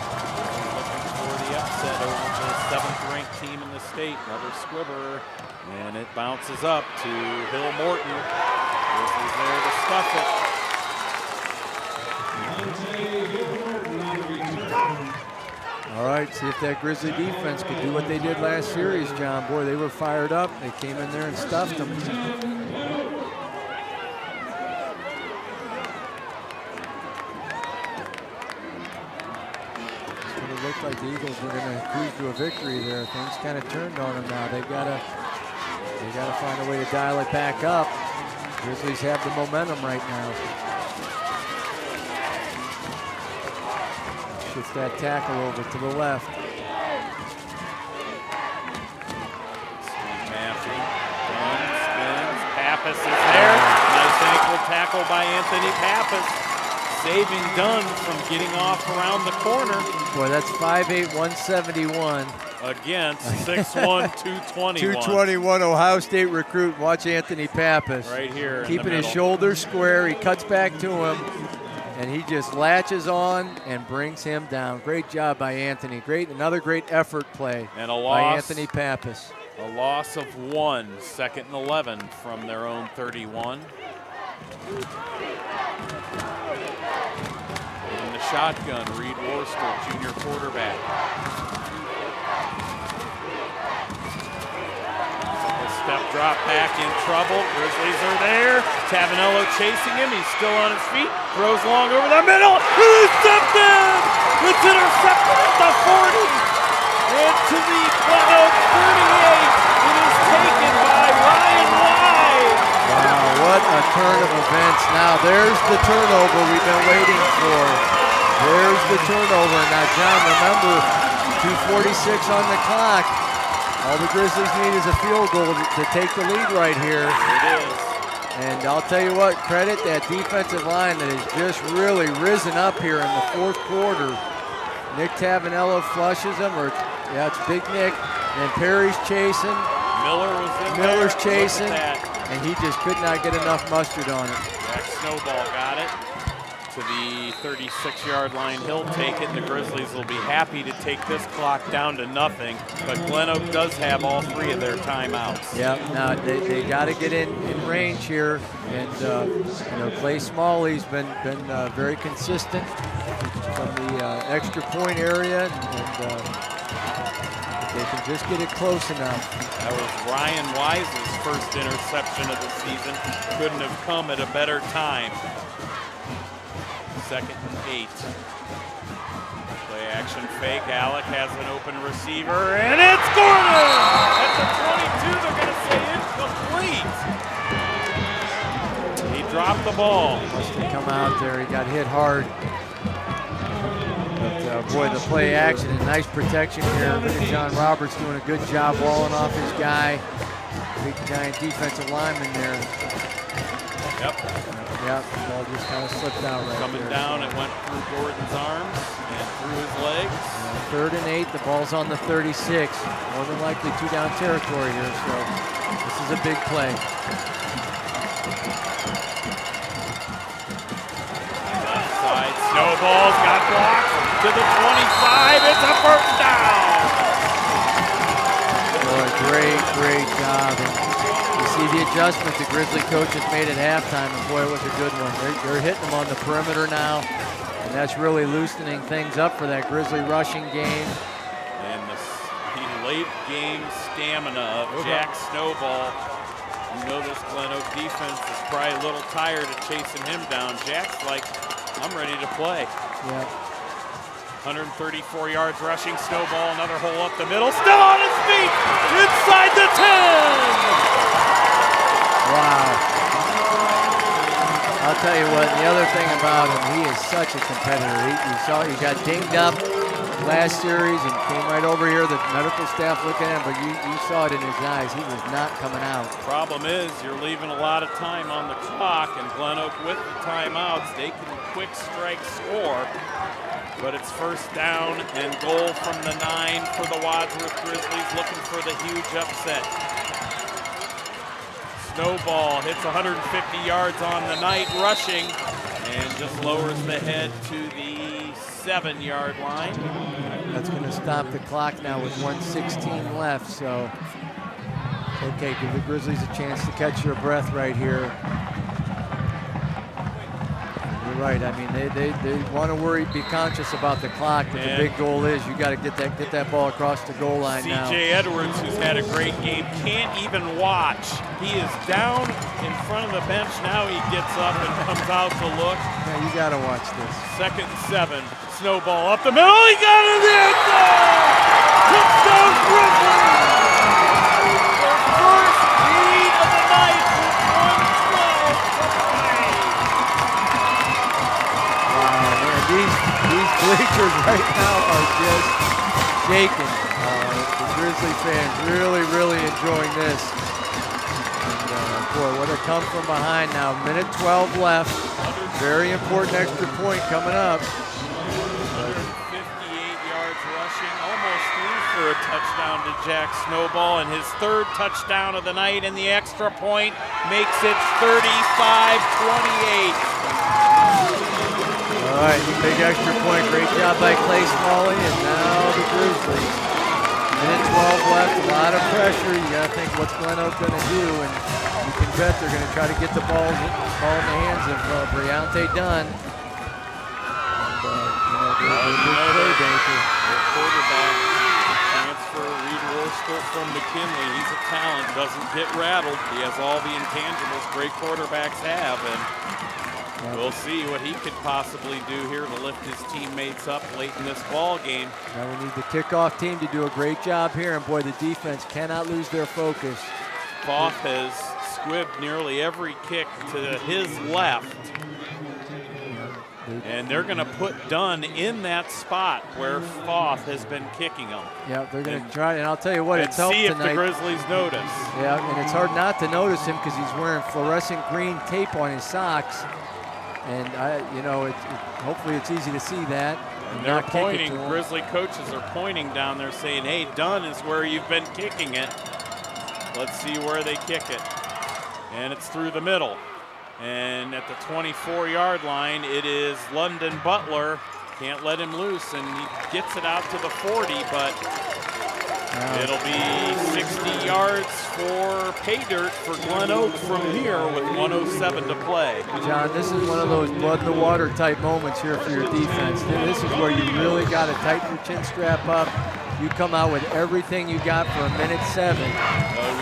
Looking for the upset over the 7th-ranked team in the state. Another squibber, and it bounces up to Hill Morton. Grizzlies there to stuff it. All right, see if that Grizzly defense could do what they did last series, John. Boy, they were fired up. They came in there and stuffed them. It looked like the Eagles were going to cruise to a victory there. Things kind of turned on them now. They gotta find a way to dial it back up. Grizzlies have the momentum right now. Shift that tackle over to the left. Steve Maffey, Dunn spins, Pappas is there. Nice ankle tackle by Anthony Pappas, saving Dunn from getting off around the corner. Boy, that's 5'8", 171. Against 6'1", 221. 221 Ohio State recruit. Watch Anthony Pappas. Right here. Keeping his shoulders square. He cuts back to him, and he just latches on and brings him down. Great job by Anthony. Another great effort play and a loss by Anthony Pappas. A loss of 1, 2nd and 11 from their own 31. In the shotgun, Reed Worcester, junior quarterback. Step drop back in trouble. Grizzlies are there. Tavanello chasing him. He's still on his feet. Throws long over the middle. Intercepted! It's intercepted at the 40. And to the Glenoak 38. It is taken by Ryan Wide. Wow, what a turn of events. Now there's the turnover we've been waiting for. There's the turnover. Now, John, remember, 2:46 on the clock. All the Grizzlies need is a field goal to take the lead right here. It is. And I'll tell you what, credit that defensive line that has just really risen up here in the 4th quarter. Nick Tavanello flushes him, yeah, it's Big Nick. And Perry's chasing. Miller's chasing. And he just could not get enough mustard on it. Jack Snowball got it to the 36-yard line. He'll take it. The Grizzlies will be happy to take this clock down to nothing, but Glenoak does have all 3 of their timeouts. Yeah, now they got to get in range here, and Clay Smalley's been very consistent from the extra point area, and they can just get it close enough. That was Ryan Wise's first interception of the season. Couldn't have come at a better time. 2nd and 8. Play action fake. Alec has an open receiver, and it's Gordon! At the 22, they're going to say incomplete. He dropped the ball. Must have come out there. He got hit hard. But boy, the play action and nice protection here. Look at John Roberts doing a good job walling off his guy. Big giant defensive lineman there. Yep. Yeah, the ball just kind of slipped out right Coming there. down, it went through Gordon's arms and through his legs. 3rd and 8, the ball's on the 36. More than likely 2-down territory here, so this is a big play. Left side, snowball's got blocked to the 25. It's a first down. Boy, great job. And you see the adjustment the Grizzly coaches made at halftime, and boy, it was a good one. They're hitting them on the perimeter now, and that's really loosening things up for that Grizzly rushing game. And the late game stamina of Jack Snowball. You know this Glenoak defense is probably a little tired of chasing him down. Jack's like, I'm ready to play. Yeah. 134 yards rushing. Snowball, another hole up the middle. Still on his feet, inside the 10. Wow. I'll tell you what, the other thing about him, he is such a competitor. You saw he got dinged up last series and came right over here. The medical staff looking at him, but you saw it in his eyes. He was not coming out. Problem is, you're leaving a lot of time on the clock, and Glenoak with the timeouts, they can quick strike score. But it's first down and goal from the 9 for the Wadsworth Grizzlies, looking for the huge upset. Snowball hits 150 yards on the night rushing and just lowers the head to the 7-yard line. That's going to stop the clock now with 1:16 left, so okay, give the Grizzlies a chance to catch their breath right here. You're right. I mean, they want to be conscious about the clock, but the big goal is you got to get that ball across the goal line now. C.J. Edwards, who's had a great game, can't even watch. He is down in front of the bench. Now he gets up and comes out to look. Yeah, you got to watch this. 2nd and 7. Snowball up the middle. He got it in the end zone. Touchdown Grizzlies. Their first lead of the night with 1:12 to play. Wow, man, these bleachers right now are just shaking. The Grizzly fans really enjoying this. And boy, what a come from behind now. 1:12 left. Very important extra point coming up. 158 yards rushing, almost through for a touchdown to Jack Snowball, and his 3rd touchdown of the night, and the extra point makes it 35-28. All right, big extra point. Great job by Clay Smalley, and now the Grizzlies. 1:12 left, a lot of pressure. You got to think what's Glenoak going to do, and you can bet they're going to try to get the ball in the hands of Briante Dunn. Their quarterback, transfer Reed Worstel from McKinley. He's a talent, doesn't get rattled. He has all the intangibles great quarterbacks have, and we'll see what he could possibly do here to lift his teammates up late in this ball game. Now we need the kickoff team to do a great job here, and boy, the defense cannot lose their focus. Foth has squibbed nearly every kick to his left. And they're going to put Dunn in that spot where Foth has been kicking them. Yeah, they're going to try, and I'll tell you what, it's helped see if tonight. the Grizzlies notice. Yeah, and it's hard not to notice him because he's wearing fluorescent green tape on his socks. And hopefully it's easy to see that. And they're pointing, Grizzly coaches are pointing down there saying, hey, Dunn is where you've been kicking it. Let's see where they kick it. And it's through the middle. And at the 24-yard line, it is London Butler. Can't let him loose, and he gets it out to the 40, but it'll be 60 yards for pay dirt for Glenoak from here with 1:07 to play. John, this is one of those blood in the water type moments here for your defense. This is where you really got to tighten your chin strap up. You come out with everything you got for 1:07. We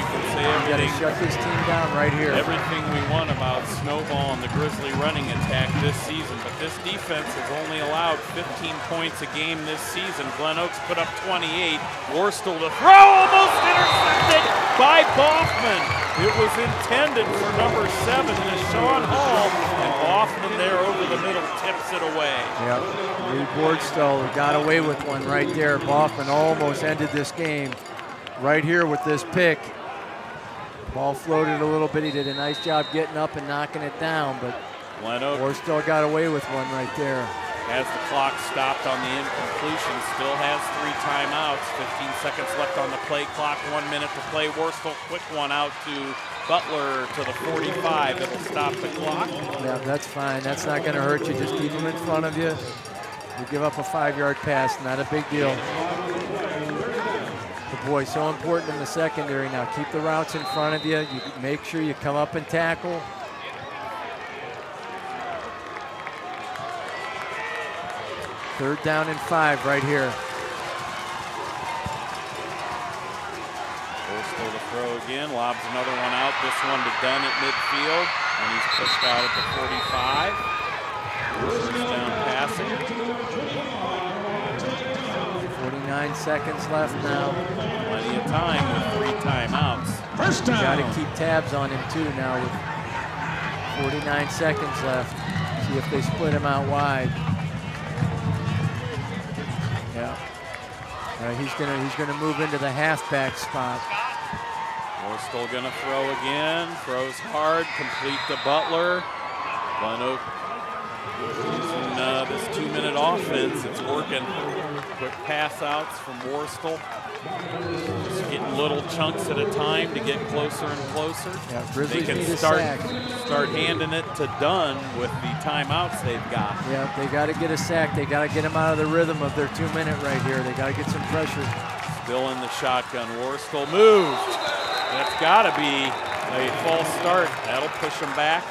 can say you got to everything. shut this team down right here. Everything we want about Snowball and the Grizzly running attack this season, but this defense has only allowed 15 points a game this season. Glenoak's put up 28. Worstel to throw, almost intercepted by Boffman. It was intended for number 7, Deshaun Hall, and Boffman there over the middle tips it away. Yep, Reed Worstel got away with one right there. Boffman almost ended this game right here with this pick. Ball floated a little bit. He did a nice job getting up and knocking it down, but Glenoak Or still got away with one right there. has the clock stopped on the incompletion, still has 3 timeouts, 15 seconds left on the play clock, 1 minute to play. Worstel, quick one out to Butler to the 45. It'll stop the clock. Yeah, that's fine. That's not going to hurt you. Just keep them in front of you. You give up a 5-yard pass, not a big deal. But boy, so important in the secondary now. Keep the routes in front of you. You make sure you come up and tackle. Third down and 5 right here. Worstel to throw again, lobs another one out. This one to Dunn at midfield, and he's pushed out at the 45. First down passing. 49 seconds left now. Plenty of time with 3 timeouts. First down. Got to keep tabs on him too now with 49 seconds left. See if they split him out wide. Yeah. He's gonna move into the halfback spot. Worstel gonna throw again. Throws hard, complete to Butler. Glenoak using this 2-minute offense. It's working. Quick pass outs from Worstel. Just getting little chunks at a time to get closer and closer. Yeah, They Grizzlies can need a start sack. handing it to Dunn with the timeouts they've got. Yeah, they got to get a sack. They got to get them out of the rhythm of their 2-minute right here. They got to get some pressure. Still in the shotgun. Worstel moved. That's got to be a false start. That'll push them back.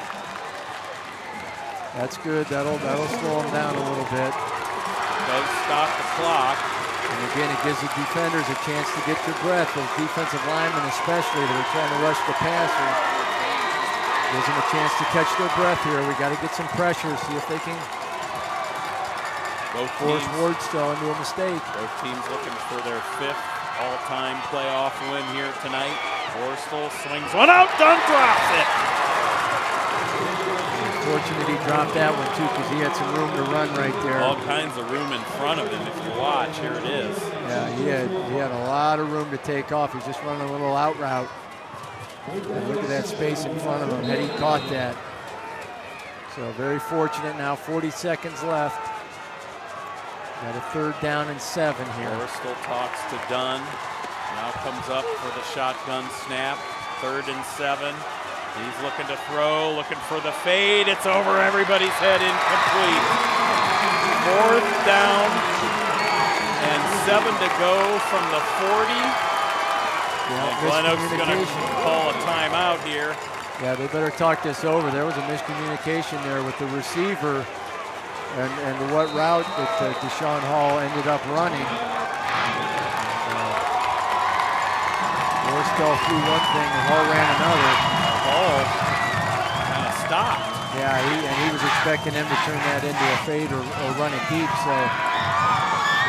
That's good. That'll slow them down a little bit. Does stop the clock. And again, it gives the defenders a chance to get their breath. Those defensive linemen especially that are trying to rush the passer. Gives them a chance to catch their breath here. We got to get some pressure, see if they can force Wardstell into a mistake. Both teams looking for their 5th all-time playoff win here tonight. Worstel swings one out, Dunn drops it. Fortunate he dropped that one too, because he had some room to run right there. All kinds of room in front of him if you watch. Here it is. Yeah, he had a lot of room to take off. He's just running a little out route. And look at that space in front of him. Had he caught that. So very fortunate now. 40 seconds left. Got a 3rd down and 7 here. Worstel talks to Dunn. Now comes up for the shotgun snap. 3rd and 7. He's looking to throw, looking for the fade. It's over everybody's head, incomplete. 4th down and 7 to go from the 40. Yeah, Glenoak's going to call a timeout here. Yeah, they better talk this over. There was a miscommunication there with the receiver and what route that Deshaun Hall ended up running. Worstel threw one thing and Hall ran another. Ball kind of stopped. Yeah, he was expecting him to turn that into a fade or run it deep. So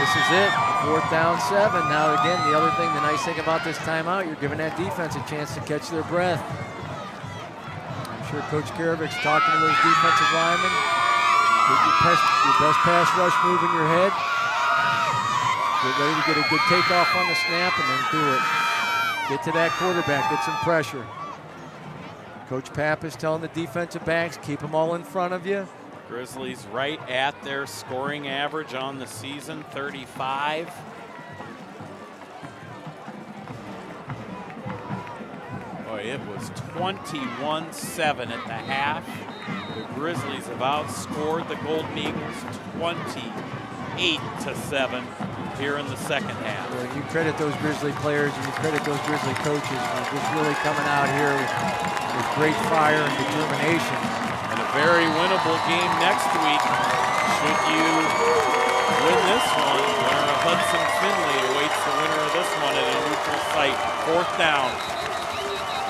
this is it. 4th down, 7. Now again, the other thing, the nice thing about this timeout, you're giving that defense a chance to catch their breath. I'm sure Coach Karavich's talking to those defensive linemen. Get your best pass rush move in your head. Get ready to get a good takeoff on the snap and then do it. Get to that quarterback, get some pressure. Coach Papp is telling the defensive backs, keep them all in front of you. Grizzlies right at their scoring average on the season, 35. Boy, it was 21-7 at the half. The Grizzlies have outscored the Golden Eagles 28-7 here in the second half. Well, you credit those Grizzly players and you credit those Grizzly coaches for just really coming out here with great fire and determination. And a very winnable game next week. Should you win this one, where Hudson Finley awaits the winner of this one at a neutral site. 4th down.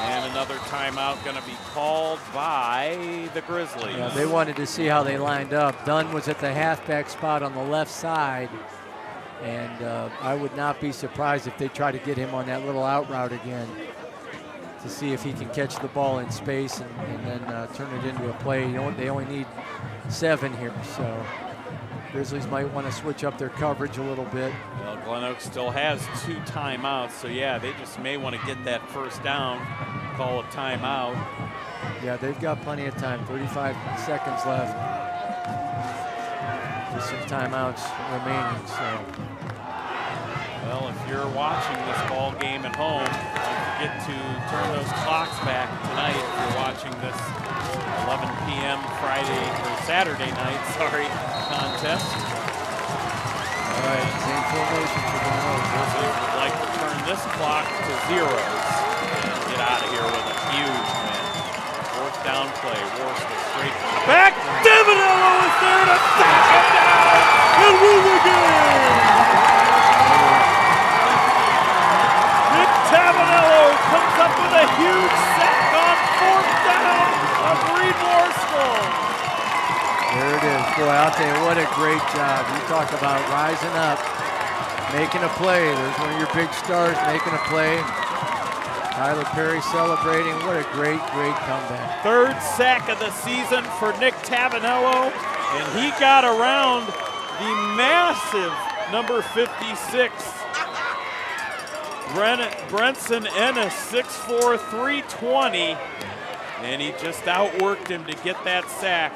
And another timeout going to be called by the Grizzlies. Yeah, they wanted to see how they lined up. Dunn was at the halfback spot on the left side. And I would not be surprised if they try to get him on that little out route again to see if he can catch the ball in space and then turn it into a play. You know, they only need 7 here, so Grizzlies might want to switch up their coverage a little bit. Well, Glenoak still has 2 timeouts, so yeah, they just may want to get that 1st down, call a timeout. Yeah, they've got plenty of time. 35 seconds left. Just some timeouts remaining. So. Well, if you're watching this ball game at home, don't forget to turn those clocks back tonight. If you're watching this 11 p.m. Friday or Saturday night, contest. All right, same formation for Glenoak. Grizzlies would like to turn this clock to zeros and get out of here with a huge win. Fourth down play, Worcester straight back. Davidello is there to sack him down and win the game. Nick Davidello comes up with a huge sack on fourth down of Reed Worcester. There it is. Boy, I'll tell you, what a great job. You talk about rising up, making a play. There's one of your big stars making a play. Tyler Perry celebrating. What a great, great comeback. Third sack of the season for Nick Tavanello, and he got around the massive number 56, Brenson Ennis, 6'4", 320, and he just outworked him to get that sack.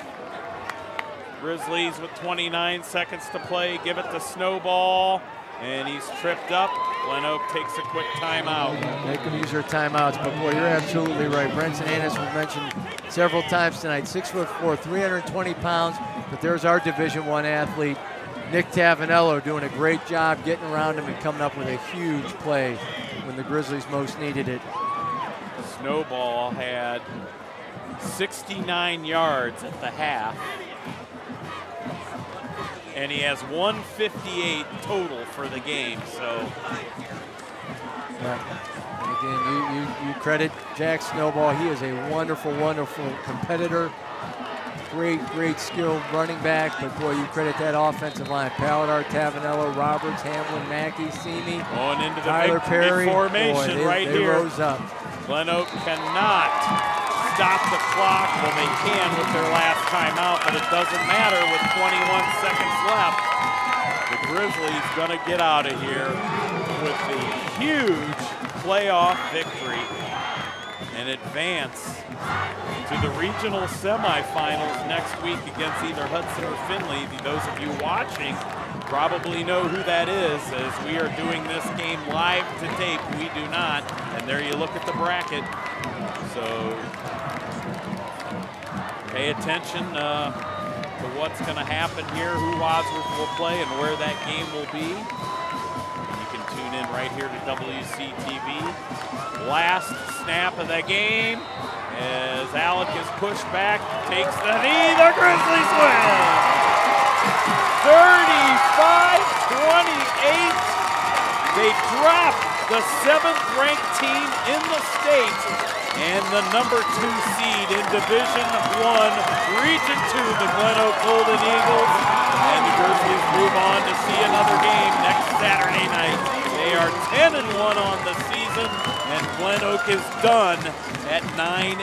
Grizzlies with 29 seconds to play, give it to Snowball, and he's tripped up. Glenoak takes a quick timeout. Make them use their timeouts, but boy, you're absolutely right. Brenson Ennis was mentioned several times tonight, 6'4", 320 pounds, but there's our Division I athlete, Nick Tavanello, doing a great job getting around him and coming up with a huge play when the Grizzlies most needed it. Snowball had 69 yards at the half, and he has 158 total for the game. So, yeah. And again, you credit Jack Snowball. He is a wonderful, wonderful competitor. Great, great skilled running back, but boy, you credit that offensive line. Palladar, Tavanello, Roberts, Hamlin, Mackey, Seamy, going into the Tyler Perry formation. Boy, they here. Rose up. Glenoak cannot stop the clock. Well, they can with their last timeout, but it doesn't matter with 21 seconds left. The Grizzlies gonna get out of here with the huge playoff victory and advance to the regional semifinals next week against either Hudson or Findlay. Those of you watching probably know who that is, as we are doing this game live to tape. We do not. And there you look at the bracket. So pay attention to what's going to happen here, who Wadsworth will play, and where that game will be. You can tune in right here to WCTV. Last snap of the game as Alec is pushed back, takes the knee, the Grizzlies win! 35-28. They drop the 7th-ranked team in the state and the number 2 seed in Division I, Region 2, the Glenoak Golden Eagles. And the Grizzlies move on to see another game next Saturday night. They are 10-1 on the season, and Glenoak is done at 9-2.